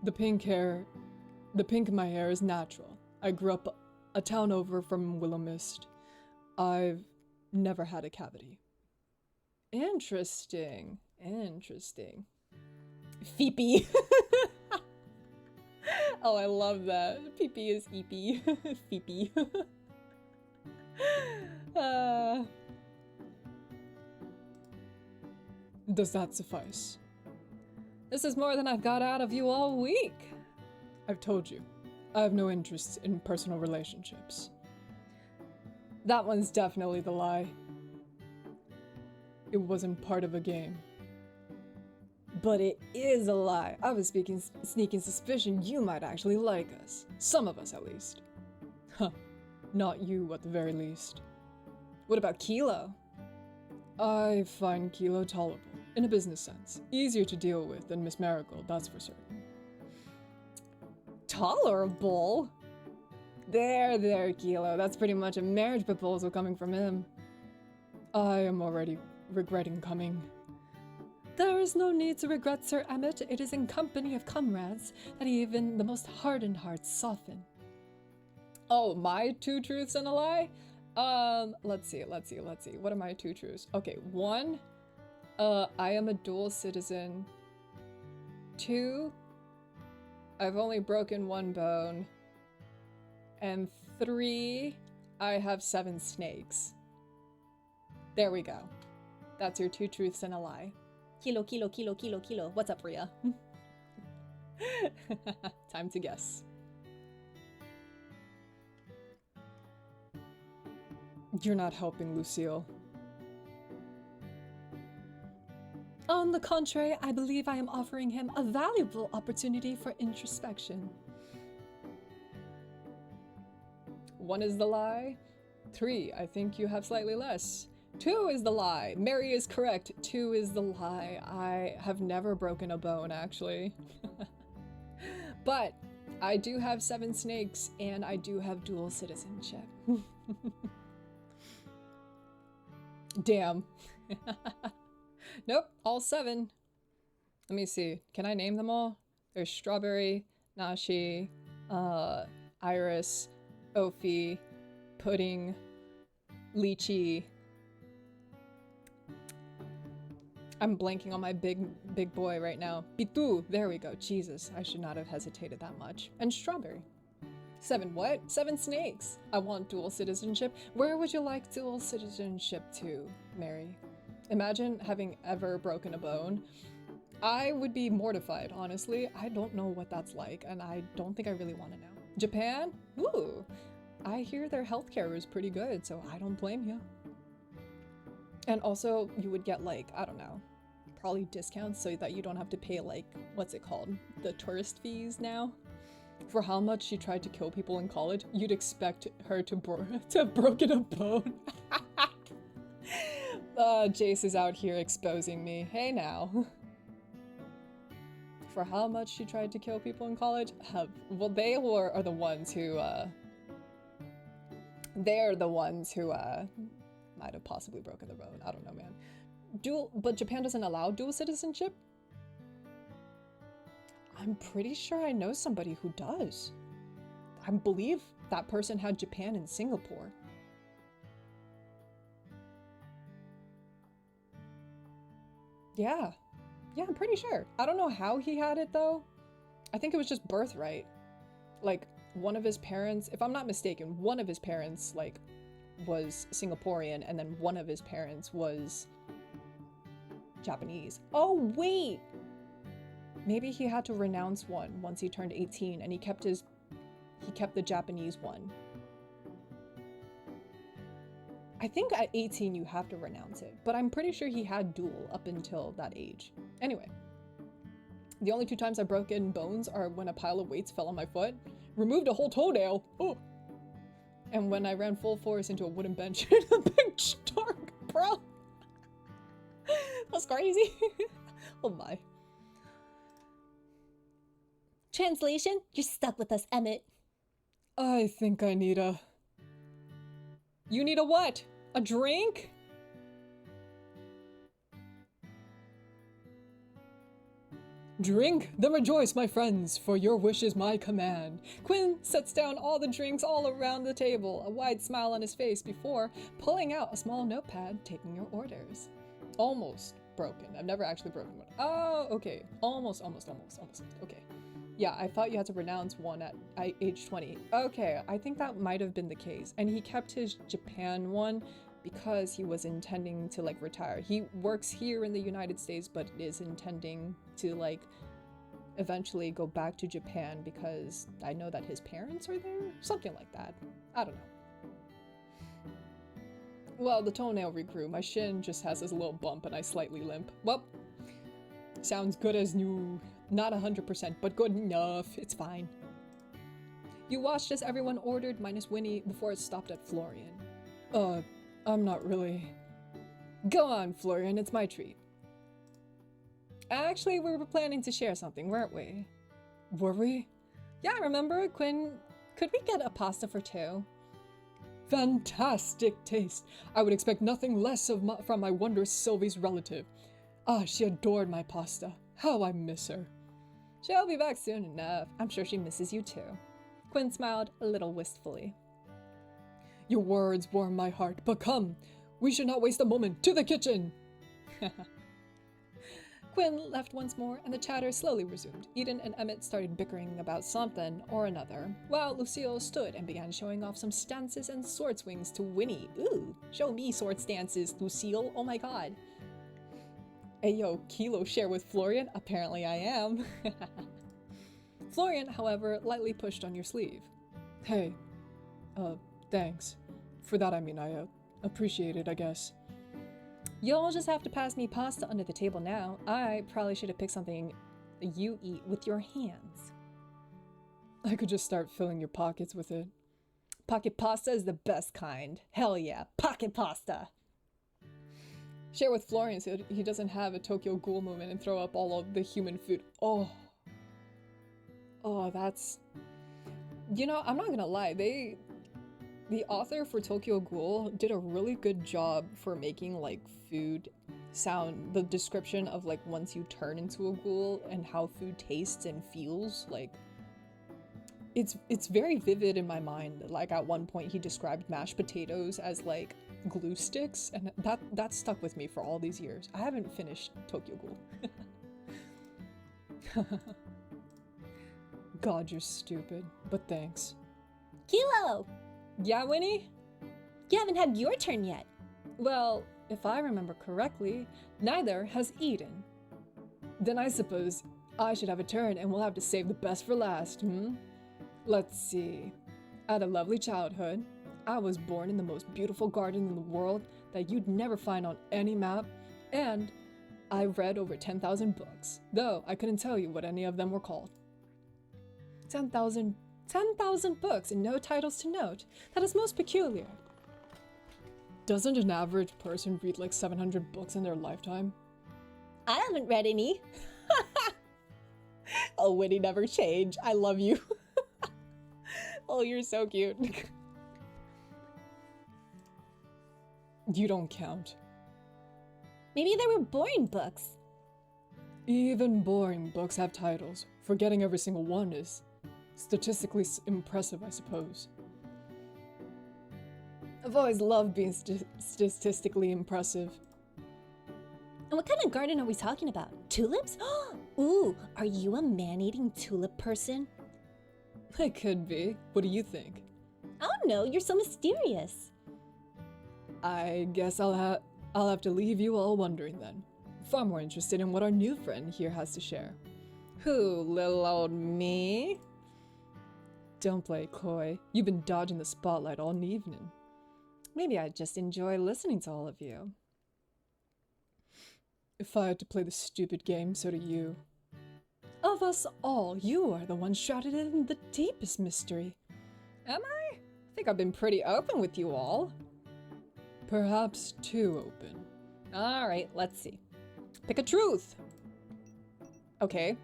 The pink in my hair is natural. I grew up a town over from Willowmist. I've never had a cavity. Interesting. Interesting. Feepy. Oh, I love that. PP is EP. Feepy. Does that suffice? This is more than I've got out of you all week. I've told you, I have no interest in personal relationships. That one's definitely the lie. It wasn't part of a game. But it is a lie. I was sneaking suspicion you might actually like us. Some of us, at least. Huh. Not you, at the very least. What about Kilo? I find Kilo tolerable, in a business sense. Easier to deal with than Miss Marigold, that's for certain. Tolerable? There, Kilo. That's pretty much a marriage proposal coming from him. I am already regretting coming. There is no need to regret, Sir Emmett. It is in company of comrades that even the most hardened hearts soften. Oh, my 2 truths and a lie? Let's see. What are my 2 truths? Okay, 1, I am a dual citizen. 2, I've only broken 1 bone. And 3, I have 7 snakes. There we go. That's your 2 truths and a lie. Kilo. What's up, Rhea? Time to guess. You're not helping, Lucille. On the contrary, I believe I am offering him a valuable opportunity for introspection. 1 is the lie. 3, I think you have slightly less. 2 is the lie. Mary is correct. 2 is the lie. I have never broken a bone, actually. But I do have 7 snakes, and I do have dual citizenship. Damn. Nope, all 7. Let me see. Can I name them all? There's Strawberry, Nashi, Iris, Ophi, Pudding, Lychee. I'm blanking on my big boy right now. Pitu! There we go. Jesus, I should not have hesitated that much. And Strawberry. 7 what? 7 snakes. I want dual citizenship. Where would you like dual citizenship to, Mary? Imagine having ever broken a bone. I would be mortified, honestly. I don't know what that's like, and I don't think I really want to know. Japan? Ooh. I hear their healthcare is pretty good, so I don't blame you. And also, you would get, like, I don't know, probably discounts so that you don't have to pay, like, what's it called? The tourist fees now? For how much she tried to kill people in college, you'd expect her to have broken a bone. Jace is out here exposing me. Hey now. For how much she tried to kill people in college? Well, they are the ones who, they're the ones who, might have possibly broken the bone. I don't know, man. But Japan doesn't allow dual citizenship? I'm pretty sure I know somebody who does. I believe that person had Japan and Singapore. Yeah. Yeah, I'm pretty sure. I don't know how he had it, though. I think it was just birthright. Like, one of his parents, if I'm not mistaken, one of his parents, like, was Singaporean, and then one of his parents was Japanese. Oh, wait! Maybe he had to renounce one once he turned 18, and he kept the Japanese one. I think at 18 you have to renounce it, but I'm pretty sure he had dual up until that age. Anyway, the only 2 times I've broken bones are when a pile of weights fell on my foot, removed a whole toenail, oh, and when I ran full force into a wooden bench in a big storm, bro. That's crazy. Oh my. Translation? You're stuck with us, Emmett. I think I need a... You need a what? A drink? Drink, then rejoice, my friends, for your wish is my command. Quinn sets down all the drinks all around the table, a wide smile on his face before pulling out a small notepad, taking your orders. Almost broken. I've never actually broken one. Oh, okay. Almost. Okay. Yeah, I thought you had to renounce one at age 20. Okay, I think that might have been the case. And he kept his Japan one because he was intending to, like, retire. He works here in the United States, but is intending to, like, eventually go back to Japan because I know that his parents are there? Something like that. I don't know. Well, the toenail regrew. My shin just has this little bump and I slightly limp. Well, sounds good as new. Not 100%, but good enough. It's fine. You watched as everyone ordered minus Winnie before it stopped at Florian. I'm not really... Go on, Florian, it's my treat. Actually, we were planning to share something, weren't we? Were we? Yeah, remember, Quinn? Could we get a pasta for 2? Fantastic taste! I would expect nothing less from my wondrous Sylvie's relative. Ah, she adored my pasta. How I miss her. She'll be back soon enough. I'm sure she misses you too. Quinn smiled a little wistfully. Your words warm my heart, but come, we should not waste a moment. To the kitchen! Quinn left once more, and the chatter slowly resumed. Eden and Emmett started bickering about something or another, while Lucille stood and began showing off some stances and sword swings to Winnie. Ooh, show me sword stances, Lucille. Oh my god. Ayo, Kilo share with Florian? Apparently I am. Florian, however, lightly pushed on your sleeve. Hey, thanks. For that, I mean, I appreciate it, I guess. You'll just have to pass me pasta under the table now. I probably should have picked something you eat with your hands. I could just start filling your pockets with it. Pocket pasta is the best kind. Hell yeah, pocket pasta. Share with Florian so he doesn't have a Tokyo Ghoul moment and throw up all of the human food. Oh, that's... You know, I'm not gonna lie, the author for Tokyo Ghoul did a really good job for making like food sound, the description of like once you turn into a ghoul and how food tastes and feels. Like it's very vivid in my mind. Like at one point he described mashed potatoes as like glue sticks, and that stuck with me for all these years. I haven't finished Tokyo Ghoul. God, you're stupid, but thanks. Kilo! Yeah, Winnie? You haven't had your turn yet. Well, if I remember correctly, neither has Eden. Then I suppose I should have a turn and we'll have to save the best for last, Let's see. I had a lovely childhood. I was born in the most beautiful garden in the world that you'd never find on any map, and I read over 10,000 books, though I couldn't tell you what any of them were called. 10,000 books and no titles to note. That is most peculiar. Doesn't an average person read like 700 books in their lifetime? I haven't read any. Oh, Winnie, never change. I love you. Oh, you're so cute. You don't count. Maybe they were boring books. Even boring books have titles. Forgetting every single one is statistically impressive, I suppose. I've always loved being statistically impressive. And what kind of garden are we talking about? Tulips? Ooh, are you a man-eating tulip person? I could be. What do you think? I don't know, you're so mysterious. I guess I'll have to leave you all wondering then. Far more interested in what our new friend here has to share. Who, little old me? Don't play coy. You've been dodging the spotlight all evening. Maybe I just enjoy listening to all of you. If I had to play the stupid game, so do you. Of us all, you are the one shrouded in the deepest mystery. Am I? I think I've been pretty open with you all. Perhaps too open. Alright, let's see. Pick a truth! Okay.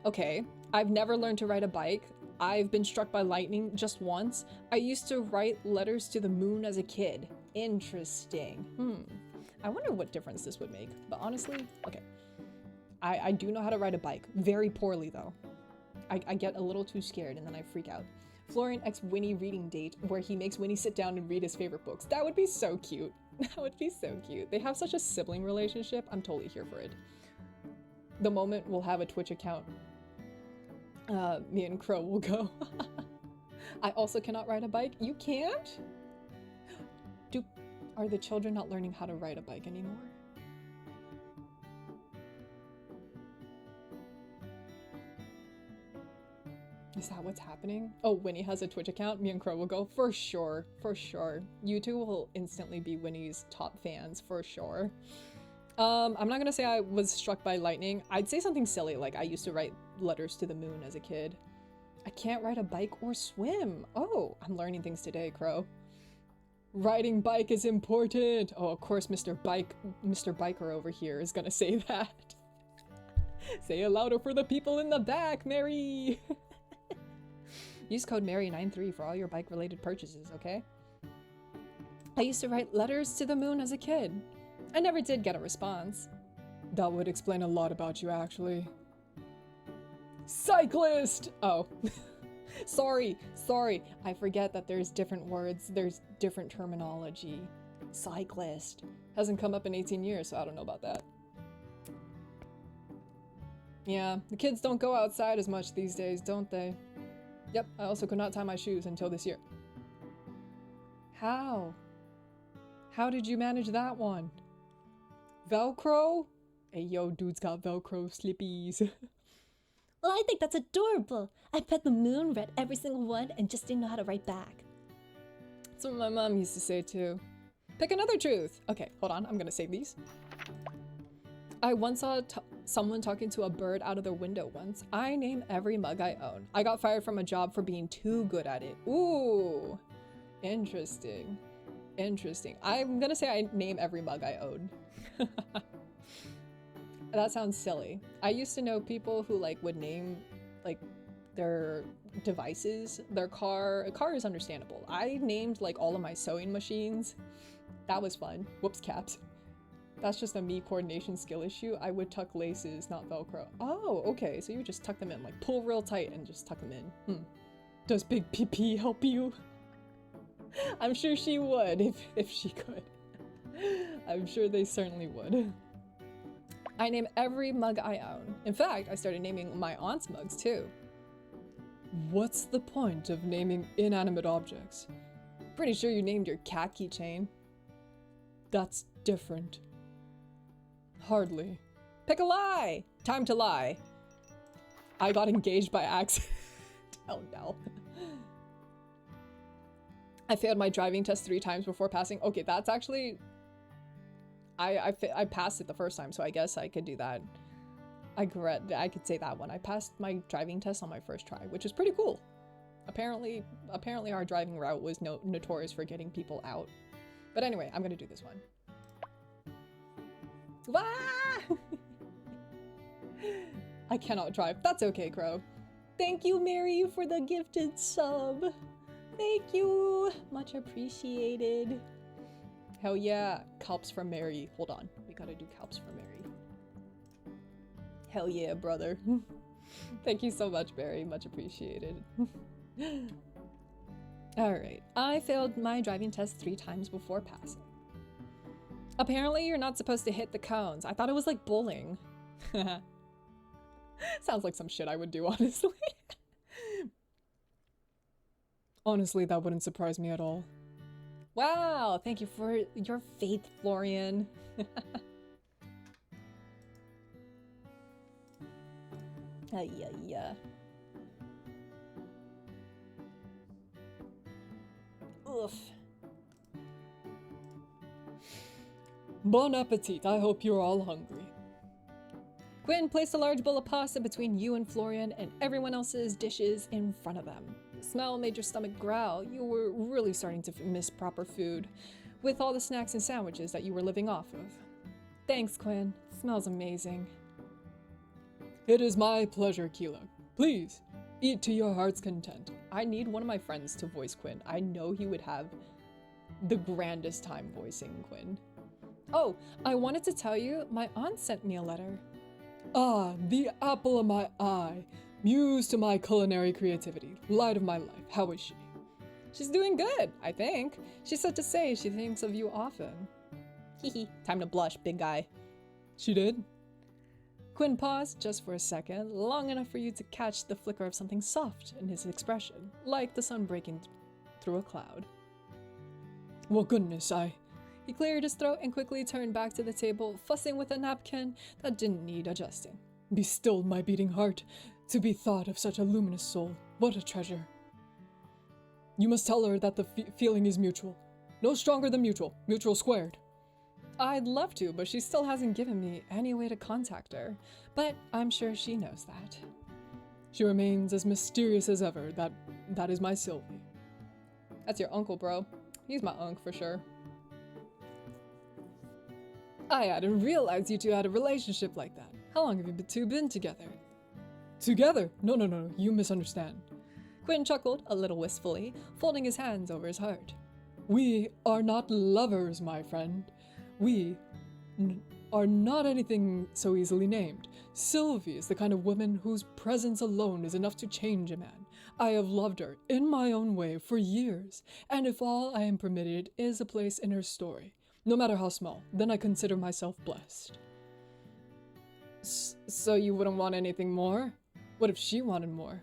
I've never learned to ride a bike. I've been struck by lightning just once. I used to write letters to the moon as a kid. Interesting. I wonder what difference this would make. But honestly, okay. I do know how to ride a bike. Very poorly, though. I get a little too scared and then I freak out. Florian X Winnie reading date where he makes Winnie sit down and read his favorite books. That would be so cute. That would be so cute. They have such a sibling relationship. I'm totally here for it. The moment we'll have a Twitch account, me and Crow will go. I also cannot ride a bike. You can't? Are the children not learning how to ride a bike anymore? Is that what's happening? Oh, Winnie has a Twitch account. Me and Crow will go. For sure. For sure. You two will instantly be Winnie's top fans. For sure. I'm not gonna say I was struck by lightning. I'd say something silly like I used to write letters to the moon as a kid. I can't ride a bike or swim. Oh, I'm learning things today, Crow. Riding bike is important. Oh, of course, Mr. Biker over here is gonna say that. Say it louder for the people in the back, Mary. Use code Mary93 for all your bike-related purchases, okay? I used to write letters to the moon as a kid. I never did get a response. That would explain a lot about you, actually. Cyclist! Oh. Sorry. I forget that there's different words, there's different terminology. Cyclist. Hasn't come up in 18 years, so I don't know about that. Yeah, the kids don't go outside as much these days, don't they? Yep, I also could not tie my shoes until this year. How? How did you manage that one? Velcro? Hey yo, dude's got Velcro slippies. Well, I think that's adorable. I bet the moon read every single one and just didn't know how to write back. That's what my mom used to say too. Pick another truth. Okay, hold on, I'm gonna save these. I once saw someone talking to a bird out of their window once. I name every mug I own. I got fired from a job for being too good at it. Ooh, interesting. Interesting. I'm gonna say I name every mug I own. That sounds silly. I used to know people who like would name like their devices, their car. A car is understandable. I named like all of my sewing machines. That was fun. Whoops, caps. That's just a me coordination skill issue. I would tuck laces, not Velcro. Oh, okay. So you would just tuck them in, like pull real tight and just tuck them in. Does Big PP help you? I'm sure she would if she could. I'm sure they certainly would. I name every mug I own. In fact, I started naming my aunt's mugs too. What's the point of naming inanimate objects? Pretty sure you named your cat keychain. That's different. Hardly. Pick a lie! Time to lie. I got engaged by accident. Oh no. I failed my driving test 3 times before passing. Okay, that's actually... I passed it the first time, so I guess I could do that. I could say that one. I passed my driving test on my first try, which is pretty cool. Apparently our driving route was notorious for getting people out. But anyway, I'm gonna do this one. Wah! I cannot drive. That's okay, Crow. Thank you, Mary, for the gifted sub. Thank you. Much appreciated. Hell yeah. Calps from Mary. Hold on. We gotta do calps from Mary. Hell yeah, brother. Thank you so much, Mary. Much appreciated. Alright. I failed my driving test 3 times before passing. Apparently, you're not supposed to hit the cones. I thought it was like bowling. Sounds like some shit I would do, honestly. Honestly, that wouldn't surprise me at all. Wow, thank you for your faith, Florian. Yeah. Oof. Bon appetit. I hope you're all hungry. Gwyn placed a large bowl of pasta between you and Florian and everyone else's dishes in front of them. The smell made your stomach growl. You were really starting to miss proper food, with all the snacks and sandwiches that you were living off of. Thanks, Quinn. It smells amazing. It is my pleasure, Keela. Please, eat to your heart's content. I need one of my friends to voice Quinn. I know he would have the grandest time voicing Quinn. Oh, I wanted to tell you, my aunt sent me a letter. Ah, the apple of my eye. Muse to my culinary creativity. Light of my life. How is she? She's doing good, I think. She said to say she thinks of you often. Hehe, time to blush, big guy. She did? Quinn paused just for a second, long enough for you to catch the flicker of something soft in his expression, like the sun breaking through a cloud. Well, goodness, He cleared his throat and quickly turned back to the table, fussing with a napkin that didn't need adjusting. Be still, my beating heart. To be thought of such a luminous soul. What a treasure. You must tell her that the feeling is mutual. No stronger than mutual. Mutual squared. I'd love to, but she still hasn't given me any way to contact her. But I'm sure she knows that. She remains as mysterious as ever. That is my Sylvie. That's your uncle, bro. He's my unc for sure. I hadn't realized you two had a relationship like that. How long have you two been together? Together? No, you misunderstand. Quinn chuckled a little wistfully, folding his hands over his heart. We are not lovers, my friend. We are not anything so easily named. Sylvie is the kind of woman whose presence alone is enough to change a man. I have loved her, in my own way, for years, and if all I am permitted is a place in her story, no matter how small, then I consider myself blessed. So you wouldn't want anything more? What if she wanted more?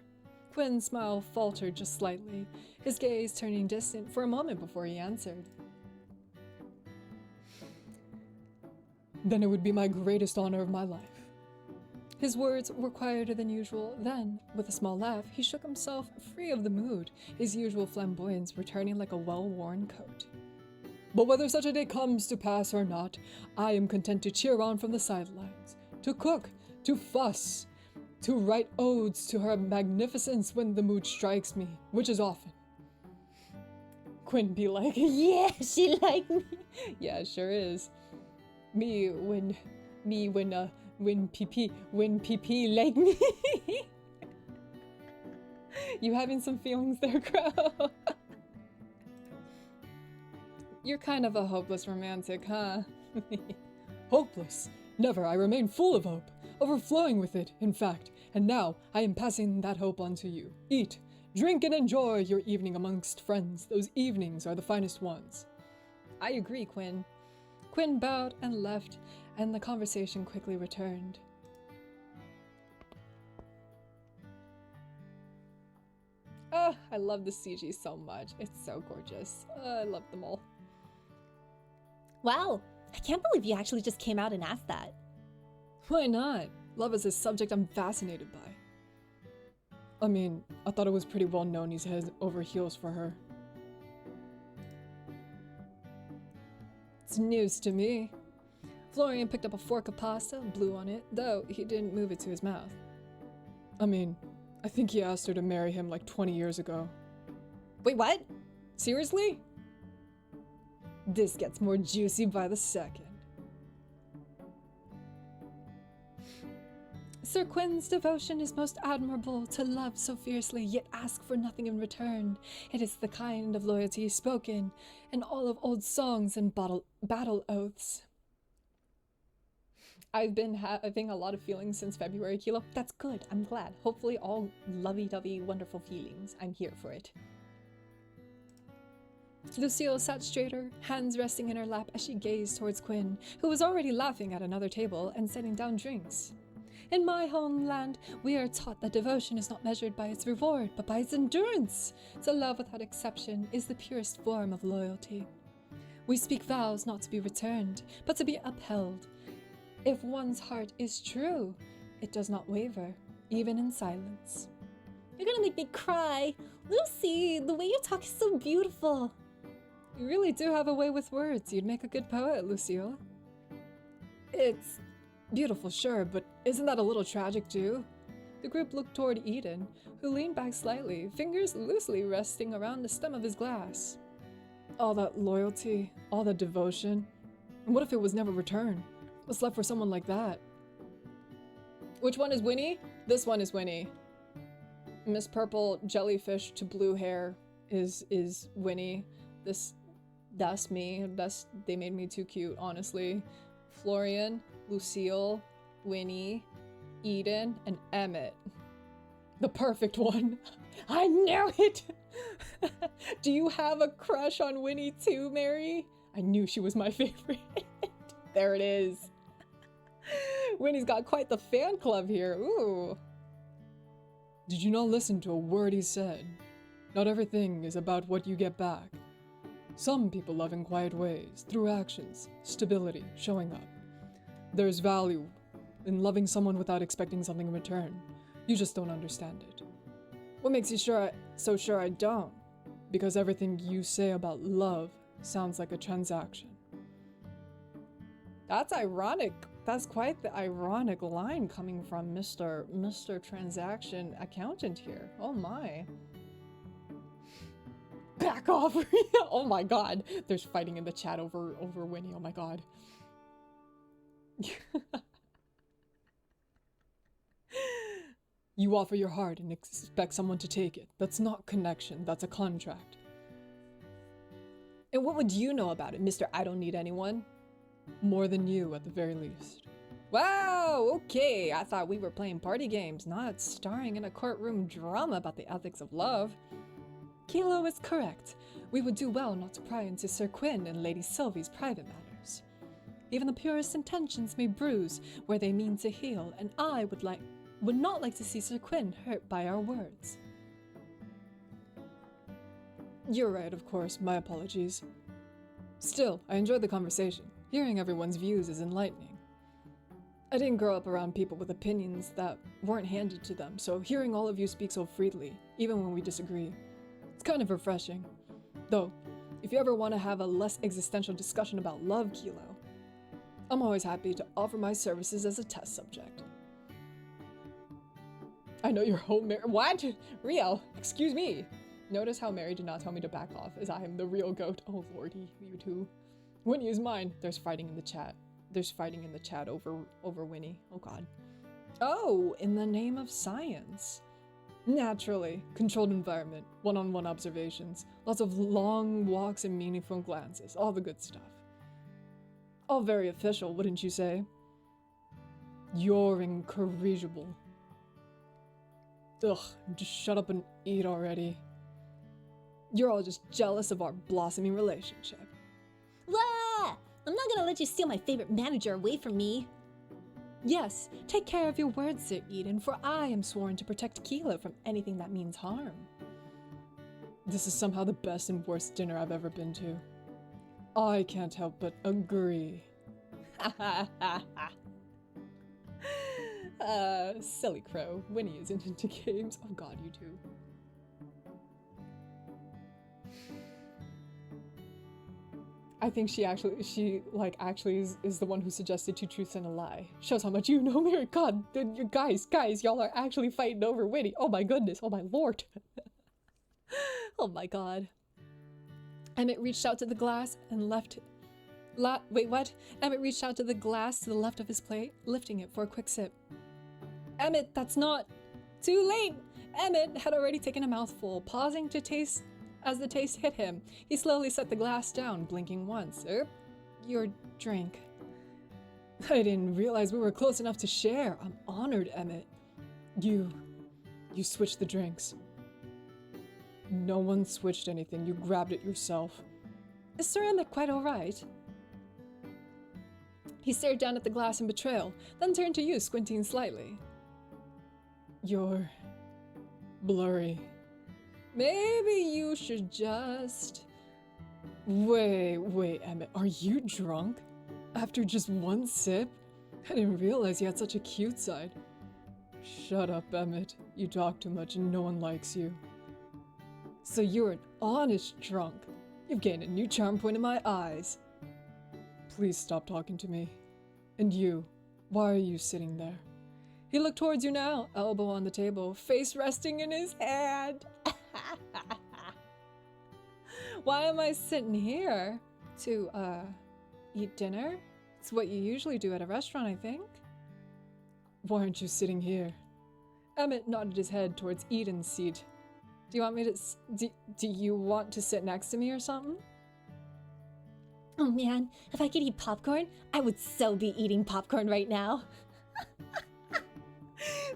Quinn's smile faltered just slightly, his gaze turning distant for a moment before he answered. Then it would be my greatest honor of my life. His words were quieter than usual. Then, with a small laugh, he shook himself free of the mood, his usual flamboyance returning like a well-worn coat. But whether such a day comes to pass or not, I am content to cheer on from the sidelines, to cook, to fuss, to write odes to her magnificence when the mood strikes me, which is often. Quinn be like, Yeah, she like me. Yeah, it sure is. When PP like me. You having some feelings there, Crow? You're kind of a hopeless romantic, huh? Hopeless? Never, I remain full of hope, overflowing with it, in fact, and now I am passing that hope on to you. Eat, drink, and enjoy your evening amongst friends. Those evenings are the finest ones. I agree, Quinn. Quinn bowed and left, and the conversation quickly returned. Oh, I love the CG so much. It's so gorgeous. I love them all. Wow, I can't believe you actually just came out and asked that. Why not? Love is a subject I'm fascinated by. I mean, I thought it was pretty well known he's head over heels for her. It's news to me. Florian picked up a fork of pasta, blew on it, though he didn't move it to his mouth. I mean, I think he asked her to marry him like 20 years ago. Wait, what? Seriously? This gets more juicy by the second. Sir Quinn's devotion is most admirable, to love so fiercely, yet ask for nothing in return. It is the kind of loyalty spoken in all of old songs and battle oaths. I've been having a lot of feelings since February, Kilo. That's good, I'm glad. Hopefully all lovey-dovey, wonderful feelings. I'm here for it. Lucille sat straighter, hands resting in her lap as she gazed towards Quinn, who was already laughing at another table and setting down drinks. In my homeland, we are taught that devotion is not measured by its reward, but by its endurance. To love without exception is the purest form of loyalty. We speak vows not to be returned, but to be upheld. If one's heart is true, it does not waver, even in silence. You're gonna make me cry. Lucy, the way you talk is so beautiful. You really do have a way with words. You'd make a good poet, Lucille. It's beautiful, sure, but isn't that a little tragic too? The group looked toward Eden, who leaned back slightly, fingers loosely resting around the stem of his glass. All that loyalty, all that devotion. And what if it was never returned? What's left for someone like that? Which one is Winnie? This one is Winnie. Miss Purple Jellyfish to blue hair is Winnie. That's me. They made me too cute, honestly. Florian, Lucille, Winnie, Eden, and Emmett. The perfect one. I knew it! Do you have a crush on Winnie too, Mary? I knew she was my favorite. There it is. Winnie's got quite the fan club here. Ooh. Did you not listen to a word he said? Not everything is about what you get back. Some people love in quiet ways, through actions, stability, showing up. There's value in loving someone without expecting something in return. You just don't understand it. What makes you so sure I don't? Because everything you say about love sounds like a transaction. That's ironic. That's quite the ironic line coming from Mr. Transaction Accountant here. Oh my. Back off! Oh my god. There's fighting in the chat over Winnie. Oh my god. You offer your heart and expect someone to take it. That's not connection. That's a contract. And what would you know about it, Mr. I don't need anyone? More than you, at the very least. Wow, okay, I thought we were playing party games, not starring in a courtroom drama about the ethics of love. Kilo is correct. We would do well not to pry into Sir Quinn and Lady Sylvie's private matters. Even the purest intentions may bruise where they mean to heal, and I would not like to see Sir Quinn hurt by our words. You're right, of course, my apologies. Still, I enjoyed the conversation. Hearing everyone's views is enlightening. I didn't grow up around people with opinions that weren't handed to them, so hearing all of you speak so freely, even when we disagree, it's kind of refreshing. Though, if you ever want to have a less existential discussion about love, Kilo, I'm always happy to offer my services as a test subject. I know you're home, Mary. What? Rio, excuse me. Notice how Mary did not tell me to back off, as I am the real goat. Oh lordy, you two. Winnie is mine. There's fighting in the chat. There's fighting in the chat over Winnie. Oh god. Oh, in the name of science. Naturally, controlled environment, one-on-one observations, lots of long walks and meaningful glances, all the good stuff. All very official, wouldn't you say? You're incorrigible. Ugh, just shut up and eat already. You're all just jealous of our blossoming relationship. Wah! I'm not gonna let you steal my favorite manager away from me. Yes, take care of your words, Sir Eden, for I am sworn to protect Kilo from anything that means harm. This is somehow the best and worst dinner I've ever been to. I can't help but agree. Silly crow. Winnie isn't into games. Oh god, you two. I think she actually is the one who suggested two truths and a lie. Shows how much you know, Mary. God, you guys, y'all are actually fighting over Winnie. Oh my goodness, oh my lord. Oh my god. Emmett reached out to the glass and wait, what? Emmett reached out to the glass to the left of his plate, lifting it for a quick sip. Emmett, that's not... Too late! Emmett had already taken a mouthful, pausing to taste as the taste hit him. He slowly set the glass down, blinking once. Your drink. I didn't realize we were close enough to share. I'm honored, Emmett. You switched the drinks. No one switched anything. You grabbed it yourself. Is Sir Emmett quite alright? He stared down at the glass in betrayal, then turned to you, squinting slightly. You're blurry. Maybe you should just... Wait, Emmett, are you drunk? After just one sip? I didn't realize you had such a cute side. Shut up, Emmett. You talk too much and no one likes you. So you're an honest drunk. You've gained a new charm point in my eyes. Please stop talking to me. And you, why are you sitting there? He looked towards you now, elbow on the table, face resting in his hand. Why am I sitting here? To, eat dinner? It's what you usually do at a restaurant, I think. Why aren't you sitting here? Emmett nodded his head towards Eden's seat. Do you want me to... do you want to sit next to me or something? Oh man, if I could eat popcorn, I would so be eating popcorn right now.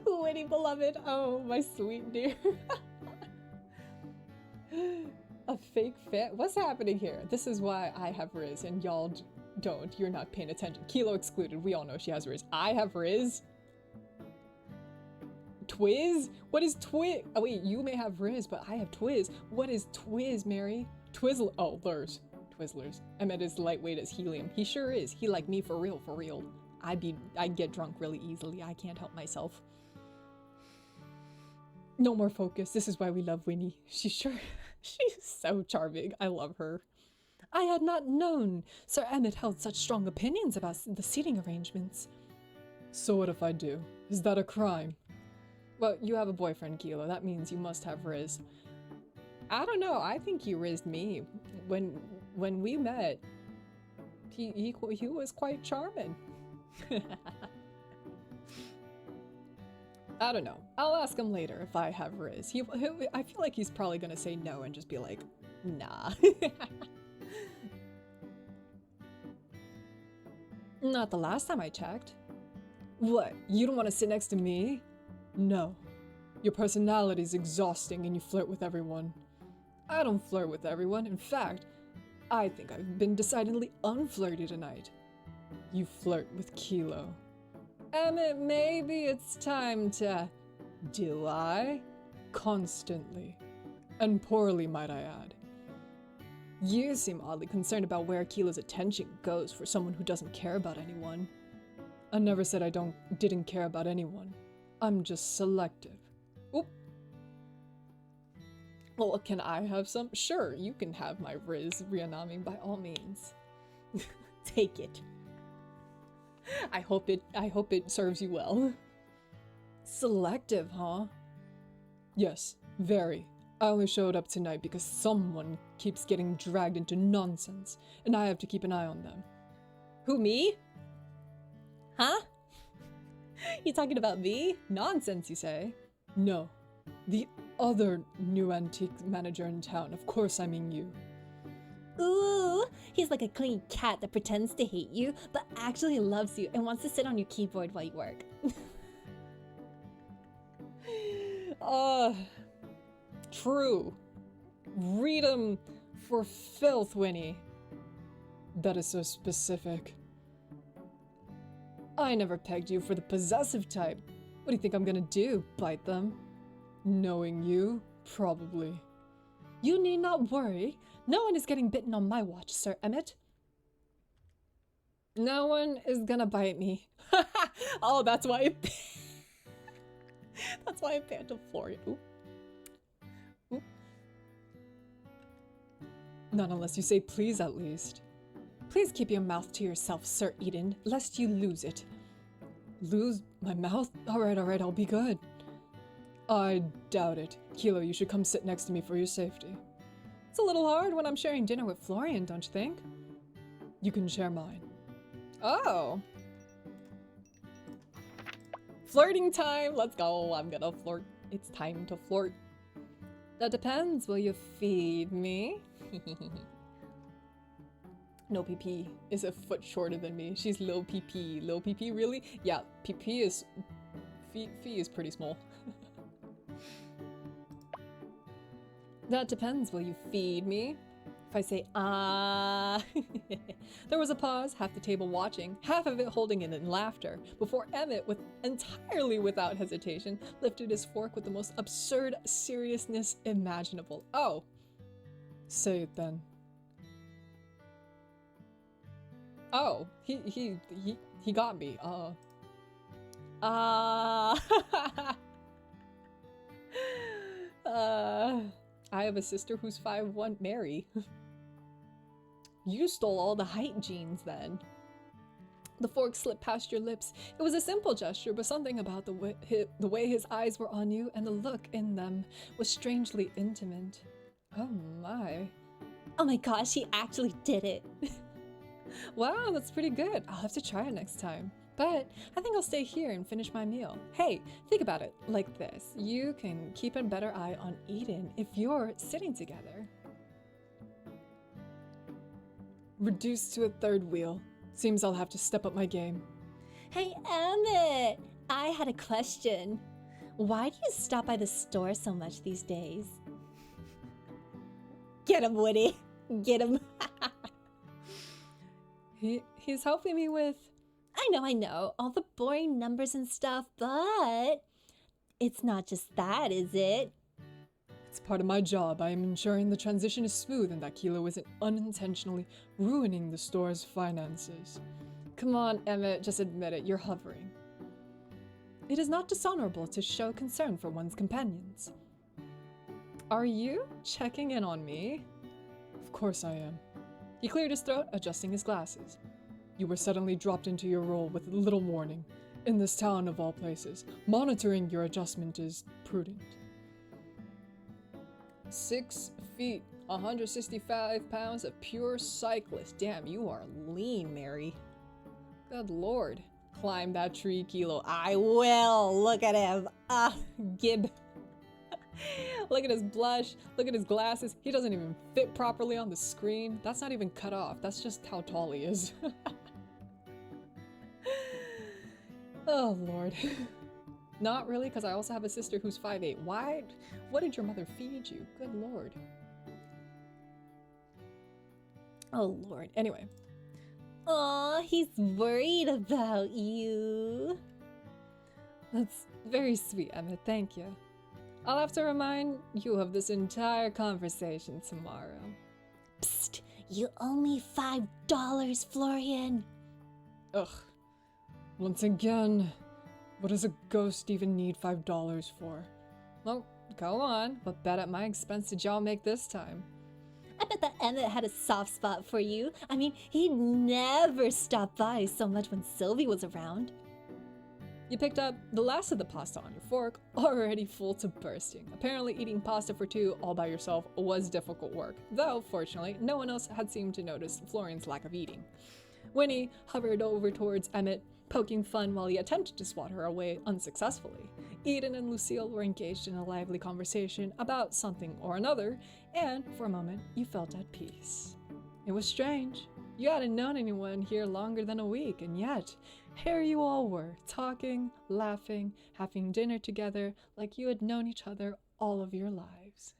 Winnie beloved, oh my sweet dear. A fake fan? What's happening here? This is why I have Riz and y'all don't. You're not paying attention. Kilo excluded. We all know she has Riz. I have Riz. Twiz? What is Twiz? Oh wait, you may have Riz, but I have Twiz. What is Twiz, Mary? Twizzler. Oh, Lurs. Twizzlers. Emmett is lightweight as helium. He sure is. He like me for real, for real. I get drunk really easily. I can't help myself. No more focus. This is why we love Winnie. She's so charming. I love her. I had not known Sir Emmett held such strong opinions about the seating arrangements. So what if I do? Is that a crime? Well, you have a boyfriend, Kilo. That means you must have Riz. I don't know. I think you rizzed me. When we met, he was quite charming. I don't know. I'll ask him later if I have Riz. I feel like he's probably gonna say no and just be like, nah. Not the last time I checked. What, you don't want to sit next to me? No. Your personality's exhausting and you flirt with everyone. I don't flirt with everyone. In fact, I think I've been decidedly unflirty tonight. You flirt with Kilo. Emmett, maybe it's time to... Do I? Constantly. And poorly, might I add. You seem oddly concerned about where Kilo's attention goes for someone who doesn't care about anyone. I never said I didn't care about anyone. I'm just selective. Oop. Well, can I have some? Sure, you can have my Riz, Ryanami, by all means. Take it. I hope it serves you well. Selective, huh? Yes, very. I only showed up tonight because someone keeps getting dragged into nonsense, and I have to keep an eye on them. Who, me? Huh? You talking about me? Nonsense, you say? No. The other new antique manager in town. Of course I mean you. Ooh, he's like a clean cat that pretends to hate you, but actually loves you and wants to sit on your keyboard while you work. True. Read 'em for filth, Winnie. That is so specific. I never pegged you for the possessive type. What do you think I'm gonna do? Bite them? Knowing you? Probably. You need not worry. No one is getting bitten on my watch, Sir Emmett. No one is gonna bite me. Oh, that's why that's why I panned to Florian. Oop. Oop. Not unless you say please, at least. Please keep your mouth to yourself, Sir Eden, lest you lose it. Lose my mouth? Alright, I'll be good. I doubt it. Kilo, you should come sit next to me for your safety. It's a little hard when I'm sharing dinner with Florian, don't you think? You can share mine. Oh. Flirting time! Let's go! I'm gonna flirt. It's time to flirt. That depends. Will you feed me? No, PP is a foot shorter than me. She's low PP. Low PP, really? Yeah, PP is... Fee is pretty small. That depends. Will you feed me? If I say, ah. There was a pause, half the table watching, half of it holding it in laughter, before Emmett, entirely without hesitation, lifted his fork with the most absurd seriousness imaginable. Oh. Say it then. Oh, he got me. I have a sister who's 5'1", Mary. You stole all the height genes then. The fork slipped past your lips. It was a simple gesture, but something about the way his eyes were on you and the look in them was strangely intimate. Oh my. Oh my gosh, he actually did it. Wow, that's pretty good. I'll have to try it next time. But I think I'll stay here and finish my meal. Hey, think about it like this. You can keep a better eye on Eden if you're sitting together. Reduced to a third wheel. Seems I'll have to step up my game. Hey, Emmett! I had a question. Why do you stop by the store so much these days? Get him, Woody. Get him. He's helping me with... I know, all the boring numbers and stuff, but it's not just that, is it? It's part of my job. I am ensuring the transition is smooth and that Kilo isn't unintentionally ruining the store's finances. Come on, Emmett, just admit it, you're hovering. It is not dishonorable to show concern for one's companions. Are you checking in on me? Of course I am. He cleared his throat, adjusting his glasses. You were suddenly dropped into your role with little warning. In this town of all places, monitoring your adjustment is prudent. 6 feet, 165 pounds of pure cyclist. Damn, you are lean, Mary. Good lord. Climb that tree, Kilo. I will! Look at him! Gib. Look at his blush. Look at his glasses. He doesn't even fit properly on the screen. That's not even cut off. That's just how tall he is. Oh, Lord. Not really, because I also have a sister who's 5'8". Why? What did your mother feed you? Good Lord. Oh, Lord. Anyway. Aw, he's worried about you. That's very sweet, Emmett. Thank you. I'll have to remind you of this entire conversation tomorrow. Psst, you owe me $5, Florian. Ugh. Once again, what does a ghost even need $5 for? Well, go on. What bet at my expense did y'all make this time? I bet that Emmett had a soft spot for you. I mean, he'd never stop by so much when Sylvie was around. You picked up the last of the pasta on your fork, already full to bursting. Apparently eating pasta for two all by yourself was difficult work, though fortunately no one else had seemed to notice Florian's lack of eating. Winnie hovered over towards Emmett, poking fun while he attempted to swat her away unsuccessfully. Eden and Lucille were engaged in a lively conversation about something or another, and for a moment you felt at peace. It was strange. You hadn't known anyone here longer than a week, and yet here you all were, talking, laughing, having dinner together like you had known each other all of your lives.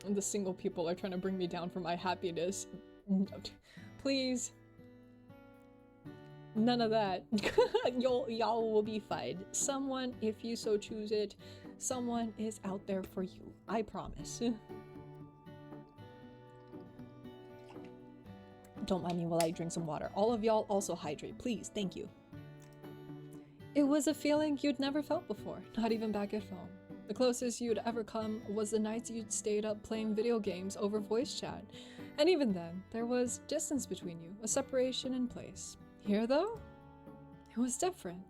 And the single people are trying to bring me down for my happiness. Please. None of that. Y'all will be fine. Someone, if you so choose it, someone is out there for you. I promise. Don't mind me while I drink some water. All of y'all also hydrate, please. Thank you. It was a feeling you'd never felt before, not even back at home. The closest you'd ever come was the nights you'd stayed up playing video games over voice chat. And even then, there was distance between you, a separation in place. Here, though, it was different.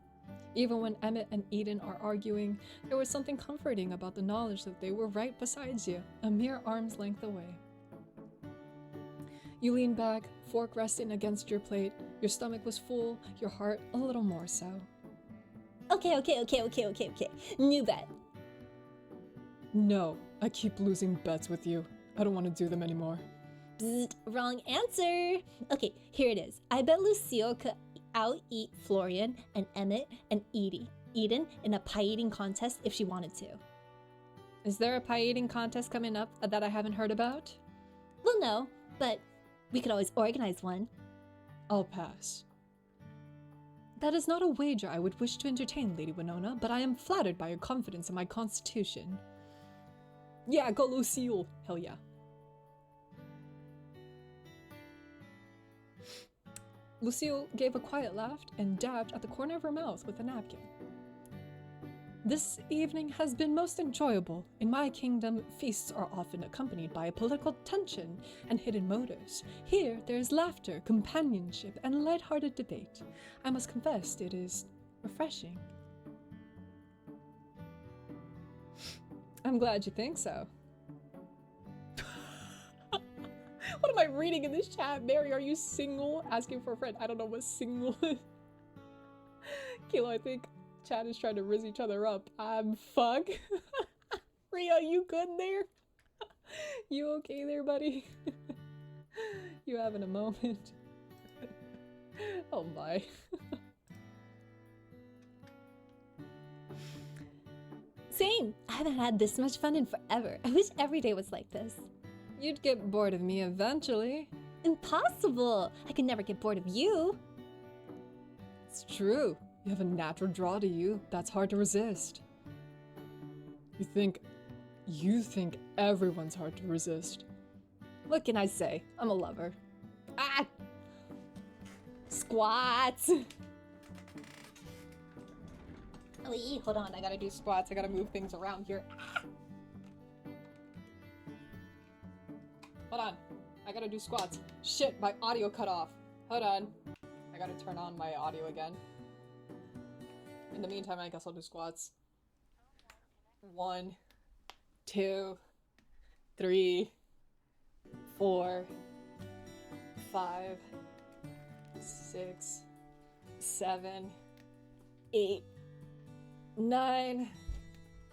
Even when Emmett and Eden are arguing, there was something comforting about the knowledge that they were right beside you, a mere arm's length away. You leaned back, fork resting against your plate. Your stomach was full, your heart a little more so. Okay. New bet. No, I keep losing bets with you. I don't want to do them anymore. Bzzt, wrong answer. Okay, here it is. I bet Lucille could out-eat Florian and Emmett and Eden in a pie eating contest if she wanted to. Is there a pie eating contest coming up that I haven't heard about? Well, no, but we could always organize one. I'll pass. That is not a wager I would wish to entertain, Lady Winona, but I am flattered by your confidence in my constitution. Yeah, go Lucille! Hell yeah. Lucille gave a quiet laugh and dabbed at the corner of her mouth with a napkin. This evening has been most enjoyable. In my kingdom, feasts are often accompanied by political tension and hidden motives. Here, there is laughter, companionship, and light-hearted debate. I must confess, it is refreshing. I'm glad you think so. What am I reading in this chat? Mary, are you single? Asking for a friend. I don't know what single is. Kilo, I think chat is trying to rizz each other up. I'm fuck. Rhea, you good there? You okay there, buddy? You having a moment? Oh my. Same. I haven't had this much fun in forever. I wish every day was like this. You'd get bored of me eventually. Impossible. I could never get bored of you. It's true. You have a natural draw to you. That's hard to resist. You think everyone's hard to resist. What can I say? I'm a lover. Ah! Squats. Wait, hold on. I gotta do squats. I gotta move things around here. Ah! Hold on. I gotta do squats. Shit, my audio cut off. Hold on. I gotta turn on my audio again. In the meantime, I guess I'll do squats. 1, 2, 3, 4, 5, 6, 7, 8, 9,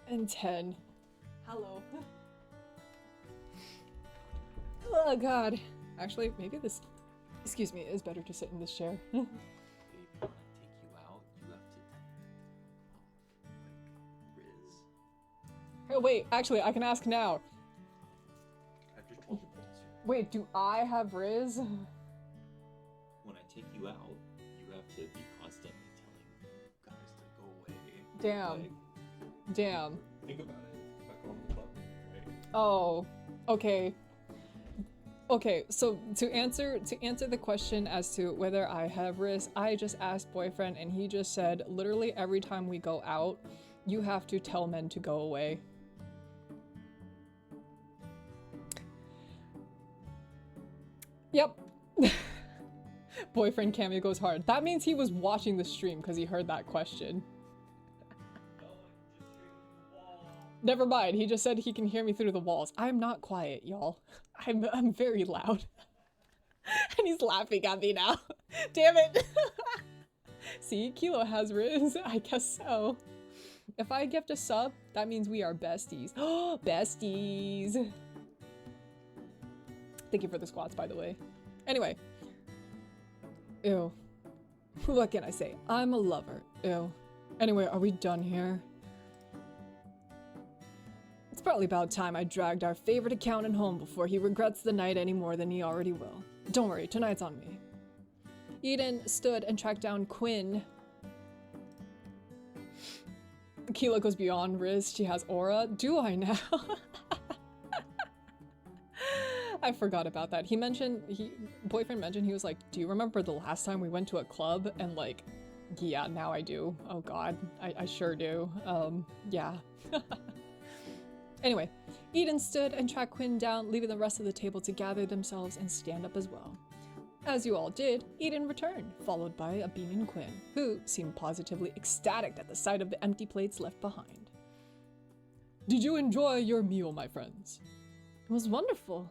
and 10. Hello. Oh god. Actually, maybe this... Excuse me, it's better to sit in this chair. Baby, when I take you out, you have to. Riz. Oh, wait, actually, I can ask now. I've just told you the answer. Wait, do I have Riz? When I take you out, you have to be constantly telling guys to go away. Damn. Like, Damn. think about it. If I go to the club, right? Oh, okay. Okay, so to answer the question as to whether I have Riz, I just asked boyfriend and he just said literally every time we go out, you have to tell men to go away. Yep. Boyfriend cameo goes hard. That means he was watching the stream because he heard that question. Never mind, he just said he can hear me through the walls. I'm not quiet, y'all. I'm very loud. And he's laughing at me now. Damn it. See, Kilo has Riz. I guess so. If I gift a sub, that means we are besties. Oh, besties. Thank you for the squats, by the way. Anyway. Ew. What can I say? I'm a lover. Ew. Anyway, are we done here? It's probably about time I dragged our favorite accountant home before he regrets the night any more than he already will. Don't worry, tonight's on me. Eden stood and tracked down Quinn. Keela goes beyond Riz. She has aura. Do I now? I forgot about that. Boyfriend mentioned, he was like, do you remember the last time we went to a club? And like, yeah, now I do. Oh god, I sure do. Yeah. Anyway, Eden stood and tracked Quinn down, leaving the rest of the table to gather themselves and stand up as well. As you all did, Eden returned, followed by a beaming Quinn, who seemed positively ecstatic at the sight of the empty plates left behind. Did you enjoy your meal, my friends? It was wonderful.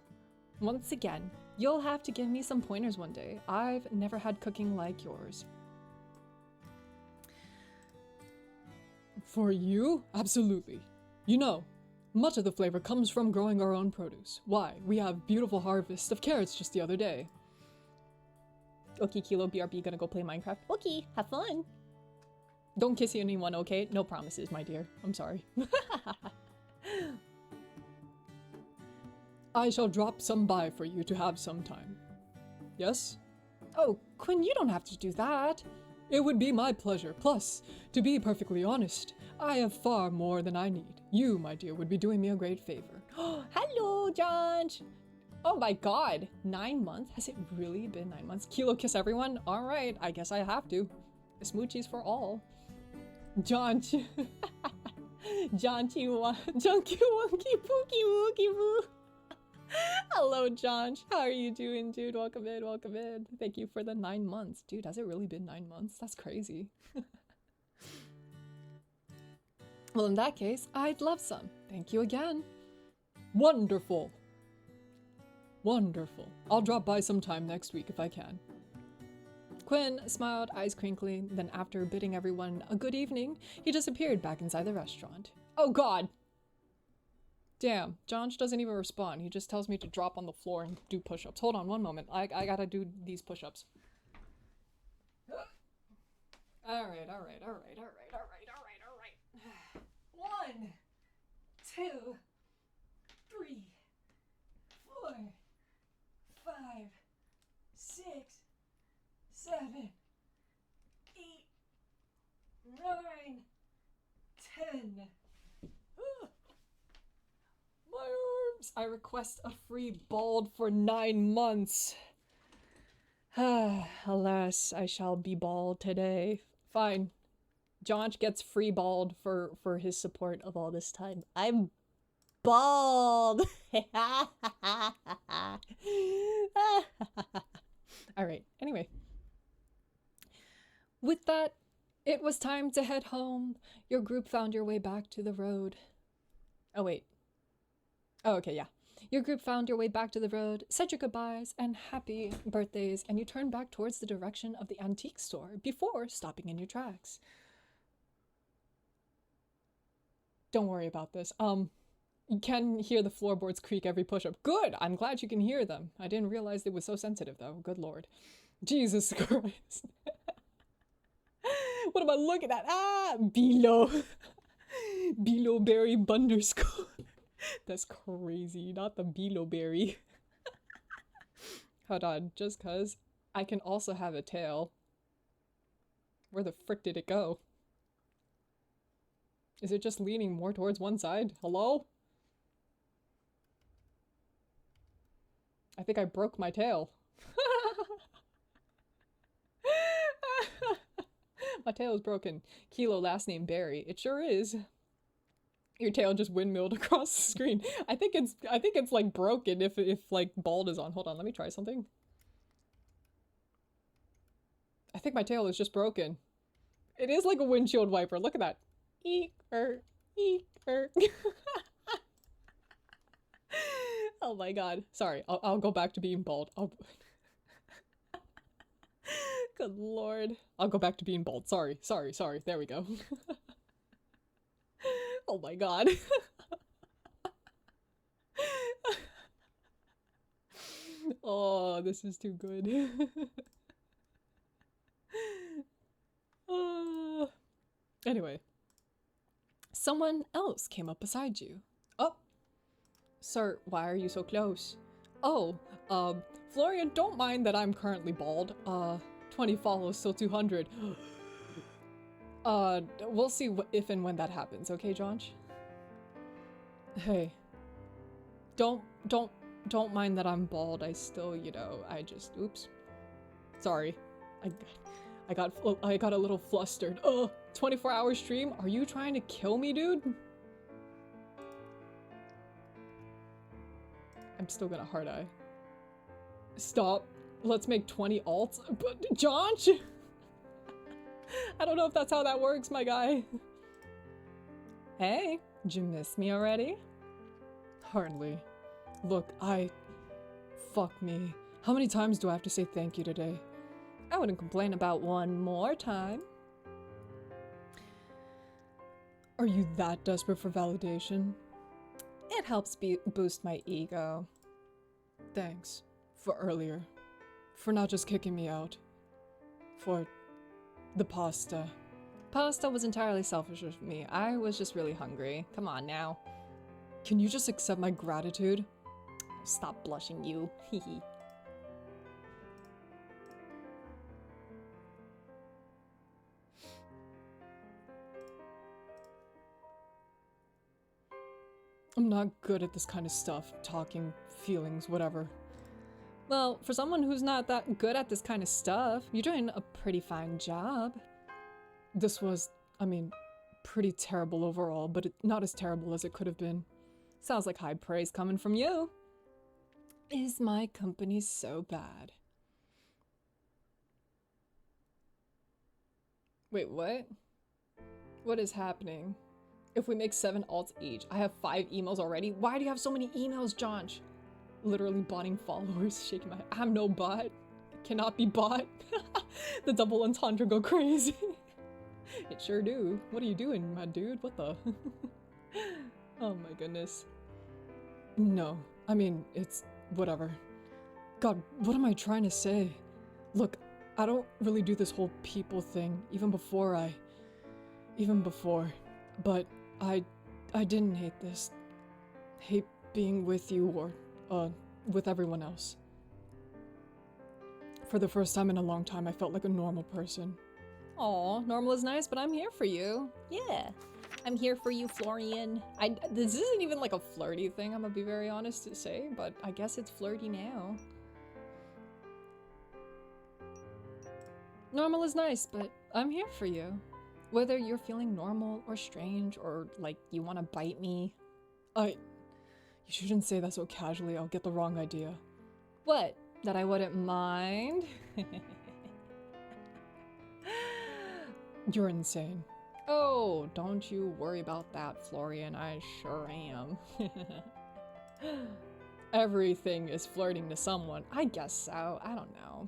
Once again, you'll have to give me some pointers one day. I've never had cooking like yours. For you? Absolutely. You know, much of the flavor comes from growing our own produce. Why, we have beautiful harvest of carrots just the other day. Okay, Kilo, BRB, gonna go play Minecraft. Okay, have fun. Don't kiss anyone, okay? No promises, my dear. I'm sorry. I shall drop some by for you to have some time. Yes? Oh, Quinn, you don't have to do that. It would be my pleasure. Plus, to be perfectly honest, I have far more than I need. You, my dear, would be doing me a great favor. Hello, John! Oh my god, 9 months? Has it really been 9 months? Kilo kiss everyone? Alright, I guess I have to. Smoochies for all. John Junky Wonky Pookie Wookie Woo. Hello, John. How are you doing, dude? Welcome in, welcome in. Thank you for the 9 months. Dude, has it really been 9 months? That's crazy. Well, in that case, I'd love some. Thank you again. Wonderful. Wonderful. I'll drop by sometime next week if I can. Quinn smiled, eyes crinkling, then after bidding everyone a good evening, he disappeared back inside the restaurant. Oh god! Damn, John doesn't even respond. He just tells me to drop on the floor and do push-ups. Hold on one moment. I gotta do these push-ups. Alright. 1, 2, 3, 4, 5, 6, 7, 8, 9, 10. My arms! I request a free bald for 9 months. Alas, I shall be bald today. Fine. John gets free bald for his support of all this time. I'm bald! Alright, anyway. With that, it was time to head home. Your group found your way back to the road. Oh, wait. Oh, okay, yeah. Your group found your way back to the road, said your goodbyes and happy birthdays, and you turned back towards the direction of the antique store before stopping in your tracks. Don't worry about this. You can hear the floorboards creak every push-up. Good! I'm glad you can hear them. I didn't realize it was so sensitive, though. Good lord. Jesus Christ. What am I looking at? Ah! Below. Billowberry Bunderschool. That's crazy. Not the Billowberry. Hold on. Just cause I can also have a tail. Where the frick did it go? Is it just leaning more towards one side? Hello? I think I broke my tail. My tail is broken. Kilo, last name Barry. It sure is. Your tail just windmilled across the screen. I think it's like broken if like bald is on. Hold on, let me try something. I think my tail is just broken. It is like a windshield wiper. Look at that. Eek-er. Eek-er. Oh my god. Sorry, I'll go back to being bald. Good lord. I'll go back to being bald. Sorry. There we go. Oh my god. Oh, this is too good. Anyway. Someone else came up beside you. Oh. Sir, why are you so close? Oh, Florian, don't mind that I'm currently bald. 20 follows, still 200. We'll see if and when that happens, okay, Jonch? Hey. Don't mind that I'm bald. I still, you know, oops. Sorry. I got a little flustered. 24-hour stream? Are you trying to kill me, dude? I'm still gonna hard eye. Stop. Let's make 20 alts. But Jonch! I don't know if that's how that works, my guy. Hey, did you miss me already? Hardly. Look, fuck me. How many times do I have to say thank you today? I wouldn't complain about one more time. Are you that desperate for validation? It helps boost my ego. Thanks. For earlier. For not just kicking me out. For the pasta. Pasta was entirely selfish of me. I was just really hungry. Come on now. Can you just accept my gratitude? Stop blushing, you. Hehe. I'm not good at this kind of stuff. Talking, feelings, whatever. Well, for someone who's not that good at this kind of stuff, you're doing a pretty fine job. This was, I mean, pretty terrible overall, but not as terrible as it could have been. Sounds like high praise coming from you. Is my company so bad? Wait, what? What is happening? If we make 7 alts each, I have 5 emails already. Why do you have so many emails, Jonch? Literally botting followers, shaking my head. I'm no bot. Cannot be bought. The double entendre go crazy. It sure do. What are you doing, my dude? What the? Oh my goodness. No, I mean, it's whatever. God, what am I trying to say? Look, I don't really do this whole people thing, even before. But I didn't hate this. Hate being with you or, with everyone else. For the first time in a long time, I felt like a normal person. Aw, normal is nice, but I'm here for you. Yeah, I'm here for you, Florian. This isn't even like a flirty thing, I'm gonna be very honest to say, but I guess it's flirty now. Normal is nice, but I'm here for you. Whether you're feeling normal or strange or like you want to bite me. You shouldn't say that so casually, I'll get the wrong idea. What? That I wouldn't mind? You're insane. Oh, don't you worry about that, Florian. I sure am. Everything is flirting to someone. I guess so. I don't know.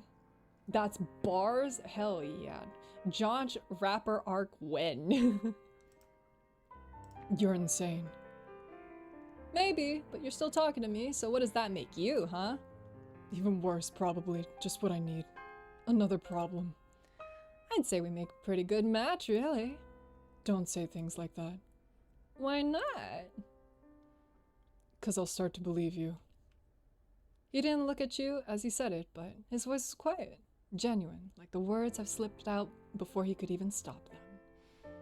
That's bars? Hell yeah. Jonch rapper arc when? You're insane. Maybe, but you're still talking to me, so what does that make you, huh? Even worse, probably. Just what I need. Another problem. I'd say we make a pretty good match, really. Don't say things like that. Why not? 'Cause I'll start to believe you. He didn't look at you as he said it, but his voice was quiet, genuine, like the words have slipped out before he could even stop them.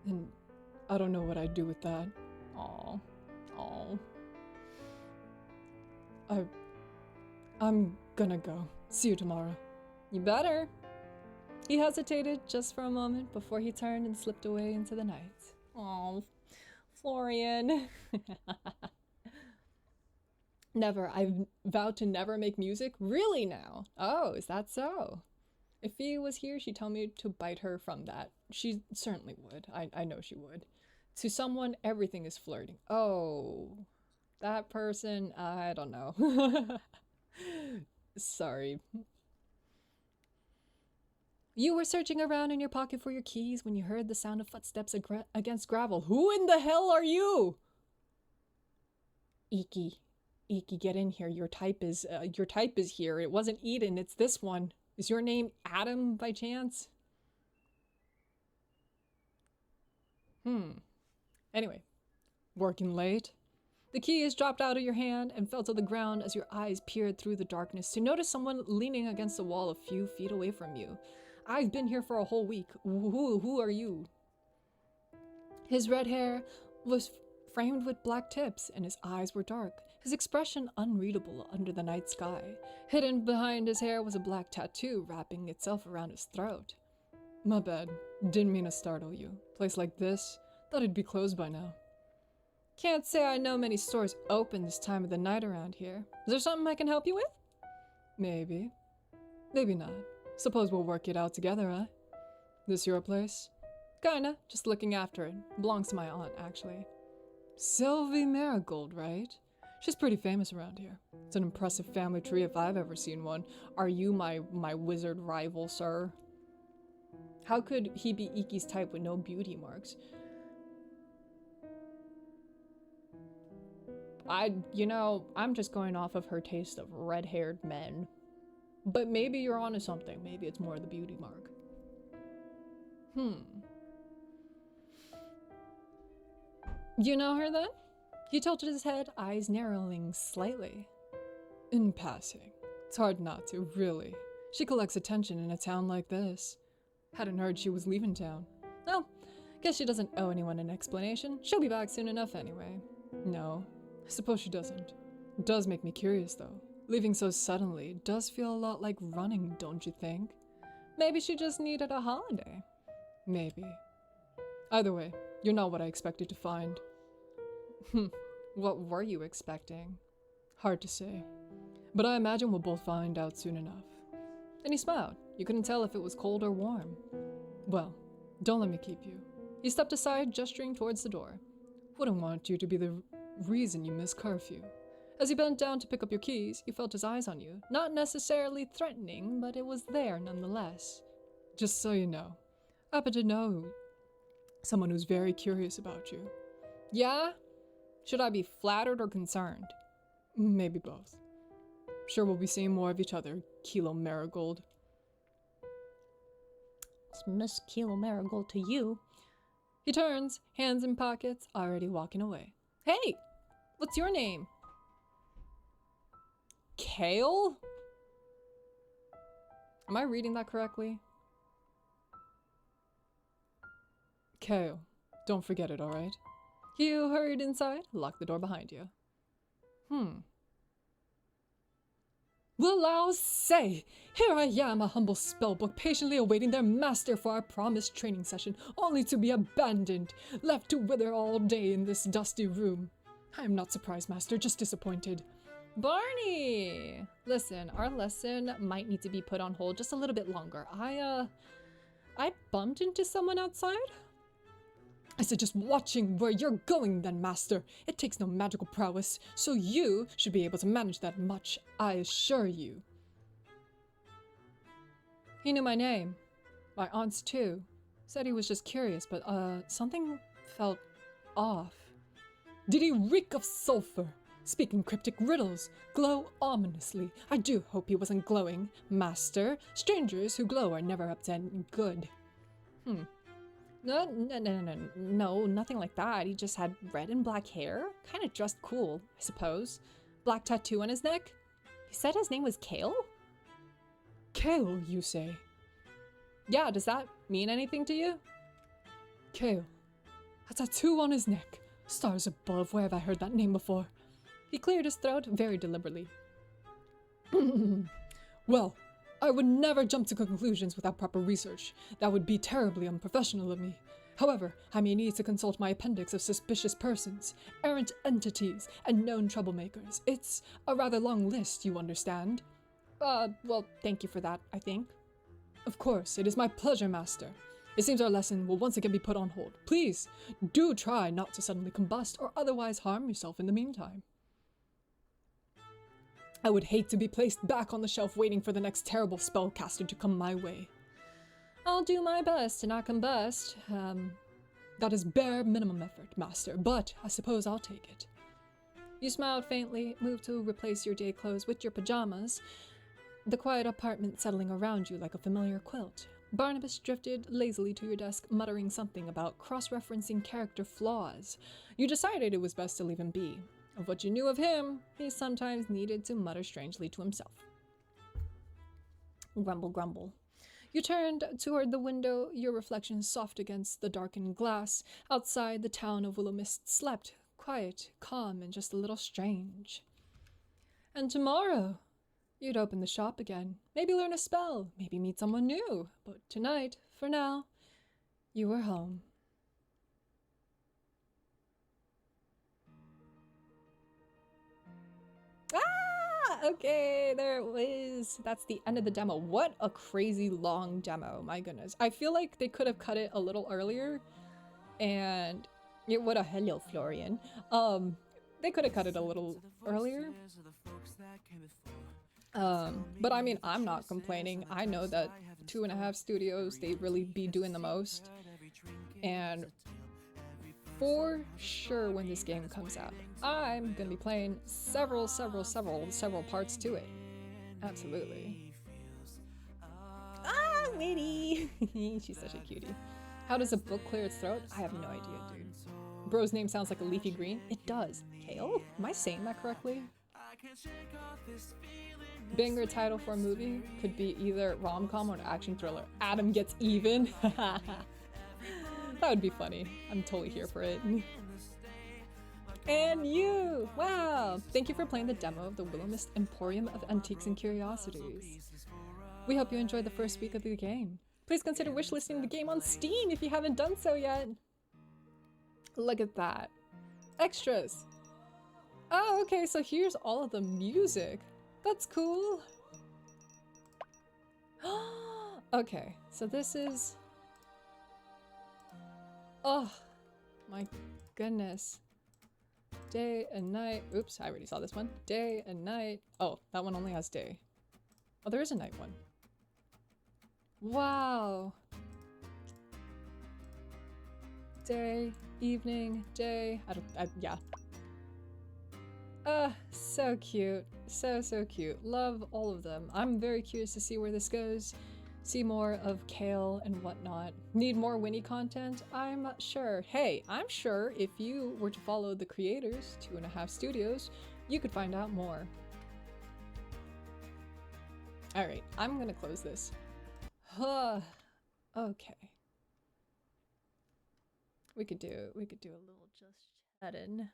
And I don't know what I'd do with that. Aw. Aw. I'm gonna go. See you tomorrow. You better. He hesitated just for a moment before he turned and slipped away into the night. Oh, Florian. Never. I've vowed to never make music. Really now? Oh, is that so? If Fia was here, she'd tell me to bite her from that. She certainly would. I know she would. To someone, everything is flirting. Oh, that person, I don't know. Sorry. You were searching around in your pocket for your keys when you heard the sound of footsteps against gravel. Who in the hell are you? Iki, get in here. Your type is here. It wasn't Eden. It's this one. Is your name Adam by chance? Anyway, working late? The keys dropped out of your hand and fell to the ground as your eyes peered through the darkness to notice someone leaning against the wall a few feet away from you. I've been here for a whole week. Who are you? His red hair was framed with black tips and his eyes were dark, his expression unreadable under the night sky. Hidden behind his hair was a black tattoo wrapping itself around his throat. My bad. Didn't mean to startle you. Place like this? Thought it'd be closed by now. Can't say I know many stores open this time of the night around here. Is there something I can help you with? Maybe. Maybe not. Suppose we'll work it out together, huh? This your place? Kinda. Just looking after it. Belongs to my aunt, actually. Sylvie Marigold, right? She's pretty famous around here. It's an impressive family tree if I've ever seen one. Are you my wizard rival, sir? How could he be Iki's type with no beauty marks? I'm just going off of her taste of red-haired men. But maybe you're onto something. Maybe it's more the beauty mark. You know her then? He tilted his head, eyes narrowing slightly. In passing. It's hard not to, really. She collects attention in a town like this. Hadn't heard she was leaving town. Well, guess she doesn't owe anyone an explanation. She'll be back soon enough anyway. No, I suppose she doesn't. It does make me curious, though. Leaving so suddenly does feel a lot like running, don't you think? Maybe she just needed a holiday. Maybe. Either way, you're not what I expected to find. What were you expecting? Hard to say. But I imagine we'll both find out soon enough. And he smiled. You couldn't tell if it was cold or warm. Well, don't let me keep you. He stepped aside, gesturing towards the door. Wouldn't want you to be the reason you miss curfew. As he bent down to pick up your keys, you felt his eyes on you. Not necessarily threatening, but it was there nonetheless. Just so you know, I happen to know someone who's very curious about you. Yeah? Should I be flattered or concerned? Maybe both. Sure we'll be seeing more of each other, Kilo Marigold. It's Miss Kilo Marigold to you. He turns, hands in pockets, already walking away. Hey! What's your name? Kale? Am I reading that correctly? Kale. Don't forget it, alright? You hurried inside, locked the door behind you. Well, I'll say, here I am, a humble spellbook, patiently awaiting their master for our promised training session, only to be abandoned, left to wither all day in this dusty room. I am not surprised, master, just disappointed. Barney! Listen, our lesson might need to be put on hold just a little bit longer. I bumped into someone outside? I suggest watching where you're going then, master. It takes no magical prowess, so you should be able to manage that much, I assure you. He knew my name. My aunt's too. Said he was just curious, but something felt off. Did he reek of sulfur? Speaking cryptic riddles, glow ominously. I do hope he wasn't glowing, master. Strangers who glow are never up to any good. No, nothing like that. He just had red and black hair. Kind of dressed cool, I suppose. Black tattoo on his neck. He said his name was Kale? Kale, you say? Yeah, does that mean anything to you? Kale. A tattoo on his neck. Stars above, where have I heard that name before? He cleared his throat very deliberately. Well, I would never jump to conclusions without proper research. That would be terribly unprofessional of me. However, I may need to consult my appendix of suspicious persons, errant entities, and known troublemakers. It's a rather long list, you understand. Well, thank you for that, I think. Of course, it is my pleasure, Master. It seems our lesson will once again be put on hold. Please, do try not to suddenly combust or otherwise harm yourself in the meantime. I would hate to be placed back on the shelf waiting for the next terrible spellcaster to come my way. I'll do my best to not combust. That is bare minimum effort, Master, but I suppose I'll take it. You smiled faintly, moved to replace your day clothes with your pajamas, the quiet apartment settling around you like a familiar quilt. Barnabas drifted lazily to your desk, muttering something about cross-referencing character flaws. You decided it was best to leave him be. Of what you knew of him, he sometimes needed to mutter strangely to himself. Grumble, grumble. You turned toward the window, your reflection soft against the darkened glass. Outside, the town of Willowmist slept, quiet, calm, and just a little strange. And tomorrow, you'd open the shop again, maybe learn a spell, maybe meet someone new. But tonight, for now, you were home. Okay, there it was. That's the end of the demo. What a crazy long demo, my goodness. I feel like they could have cut it a little earlier, and what a hello, Florian. They could have cut it a little earlier. But I mean, I'm not complaining. I know that 2.5 Studios, they really be doing the most. And for sure when this game comes out, I'm gonna be playing several parts to it. Absolutely. Ah, Winnie! She's such a cutie. How does a book clear its throat? I have no idea, dude. Bro's name sounds like a leafy green. It does. Kale? Am I saying that correctly? Banger title for a movie could be either rom-com or an action thriller. Adam Gets Even. That would be funny. I'm totally here for it. And you! Wow! Thank you for playing the demo of the Willowmist Emporium of Antiques and Curiosities. We hope you enjoyed the first week of the game. Please consider wishlisting the game on Steam if you haven't done so yet. Look at that. Extras! Oh, okay, so here's all of the music. That's cool. Okay, so this is... Oh, my goodness. Day and night. Oops, I already saw this one. Day and night. Oh, that one only has day. Oh, there is a night one. Wow. Day, evening, day. Yeah. So cute. So cute. Love all of them. I'm very curious to see where this goes. See more of Kale and whatnot. Need more Winnie content? I'm not sure. Hey, I'm sure if you were to follow the creators, 2.5 Studios, you could find out more. Alright, I'm gonna close this. Okay. We could do a little just chatting.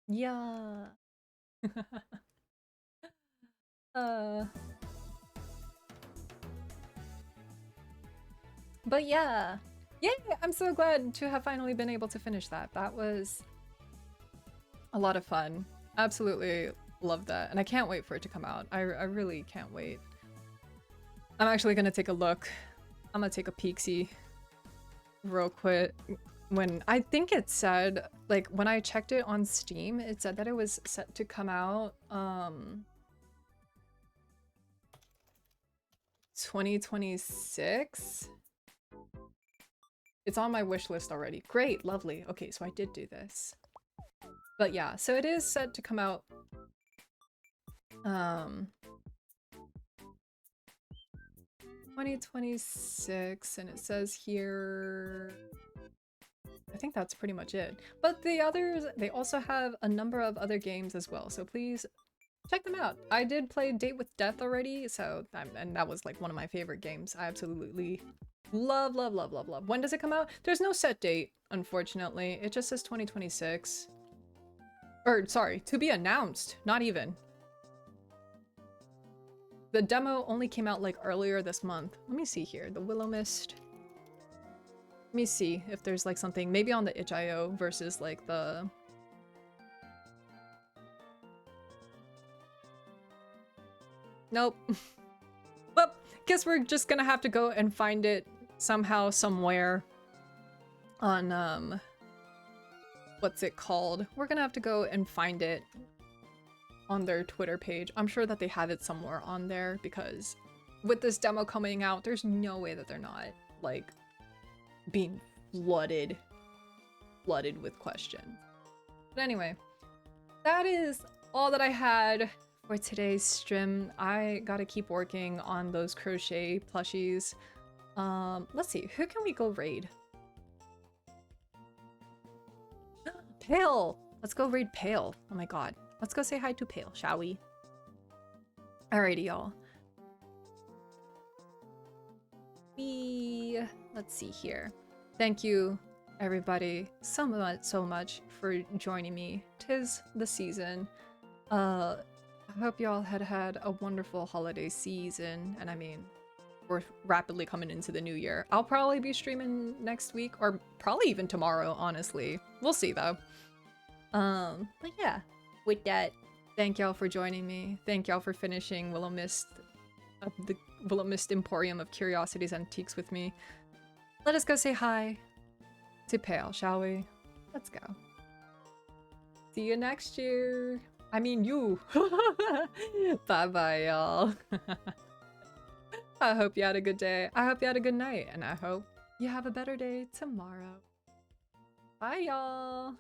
Yeah. But yeah. Yay! I'm so glad to have finally been able to finish that. That was a lot of fun. Absolutely love that. And I can't wait for it to come out. I really can't wait. I'm actually gonna take a look. I'm gonna take a peek-see real quick. When I think it said, like, when I checked it on Steam, it said that it was set to come out 2026. It's on my wish list already. Great, lovely. Okay, so I did do this. But yeah, so it is set to come out 2026, and it says here, I think that's pretty much it. But the others, they also have a number of other games as well, so please check them out. I did play Date with Death already, so and that was like one of my favorite games. I absolutely love, love, love, love, love. When does it come out? There's no set date, unfortunately. It just says 2026. Or sorry, to be announced, not even. The demo only came out like earlier this month. Let me see here, the Willowmist. Let me see if there's like something, maybe on the itch.io versus like the... Nope. Well, guess we're just gonna have to go and find it somehow, somewhere on, what's it called? We're gonna have to go and find it on their Twitter page. I'm sure that they have it somewhere on there because with this demo coming out, there's no way that they're not, like, being flooded with questions. But anyway, that is all that I had for today's stream. I gotta keep working on those crochet plushies. Let's see, who can we go raid? Pale! Let's go raid Pale. Oh my god. Let's go say hi to Pale, shall we? Alrighty, y'all. Let's see here. Thank you, everybody, so much for joining me. 'Tis the season. I hope y'all had a wonderful holiday season, and I mean, we're rapidly coming into the new year. I'll probably be streaming next week, or probably even tomorrow, honestly. We'll see, though. But yeah, with that, thank y'all for joining me. Thank y'all for finishing Willowmist, the Willowmist Emporium of Curiosities Antiques with me. Let us go say hi to Pale, shall we? Let's go. See you next year. I mean you. Bye-bye, y'all. I hope you had a good day. I hope you had a good night. And I hope you have a better day tomorrow. Bye, y'all.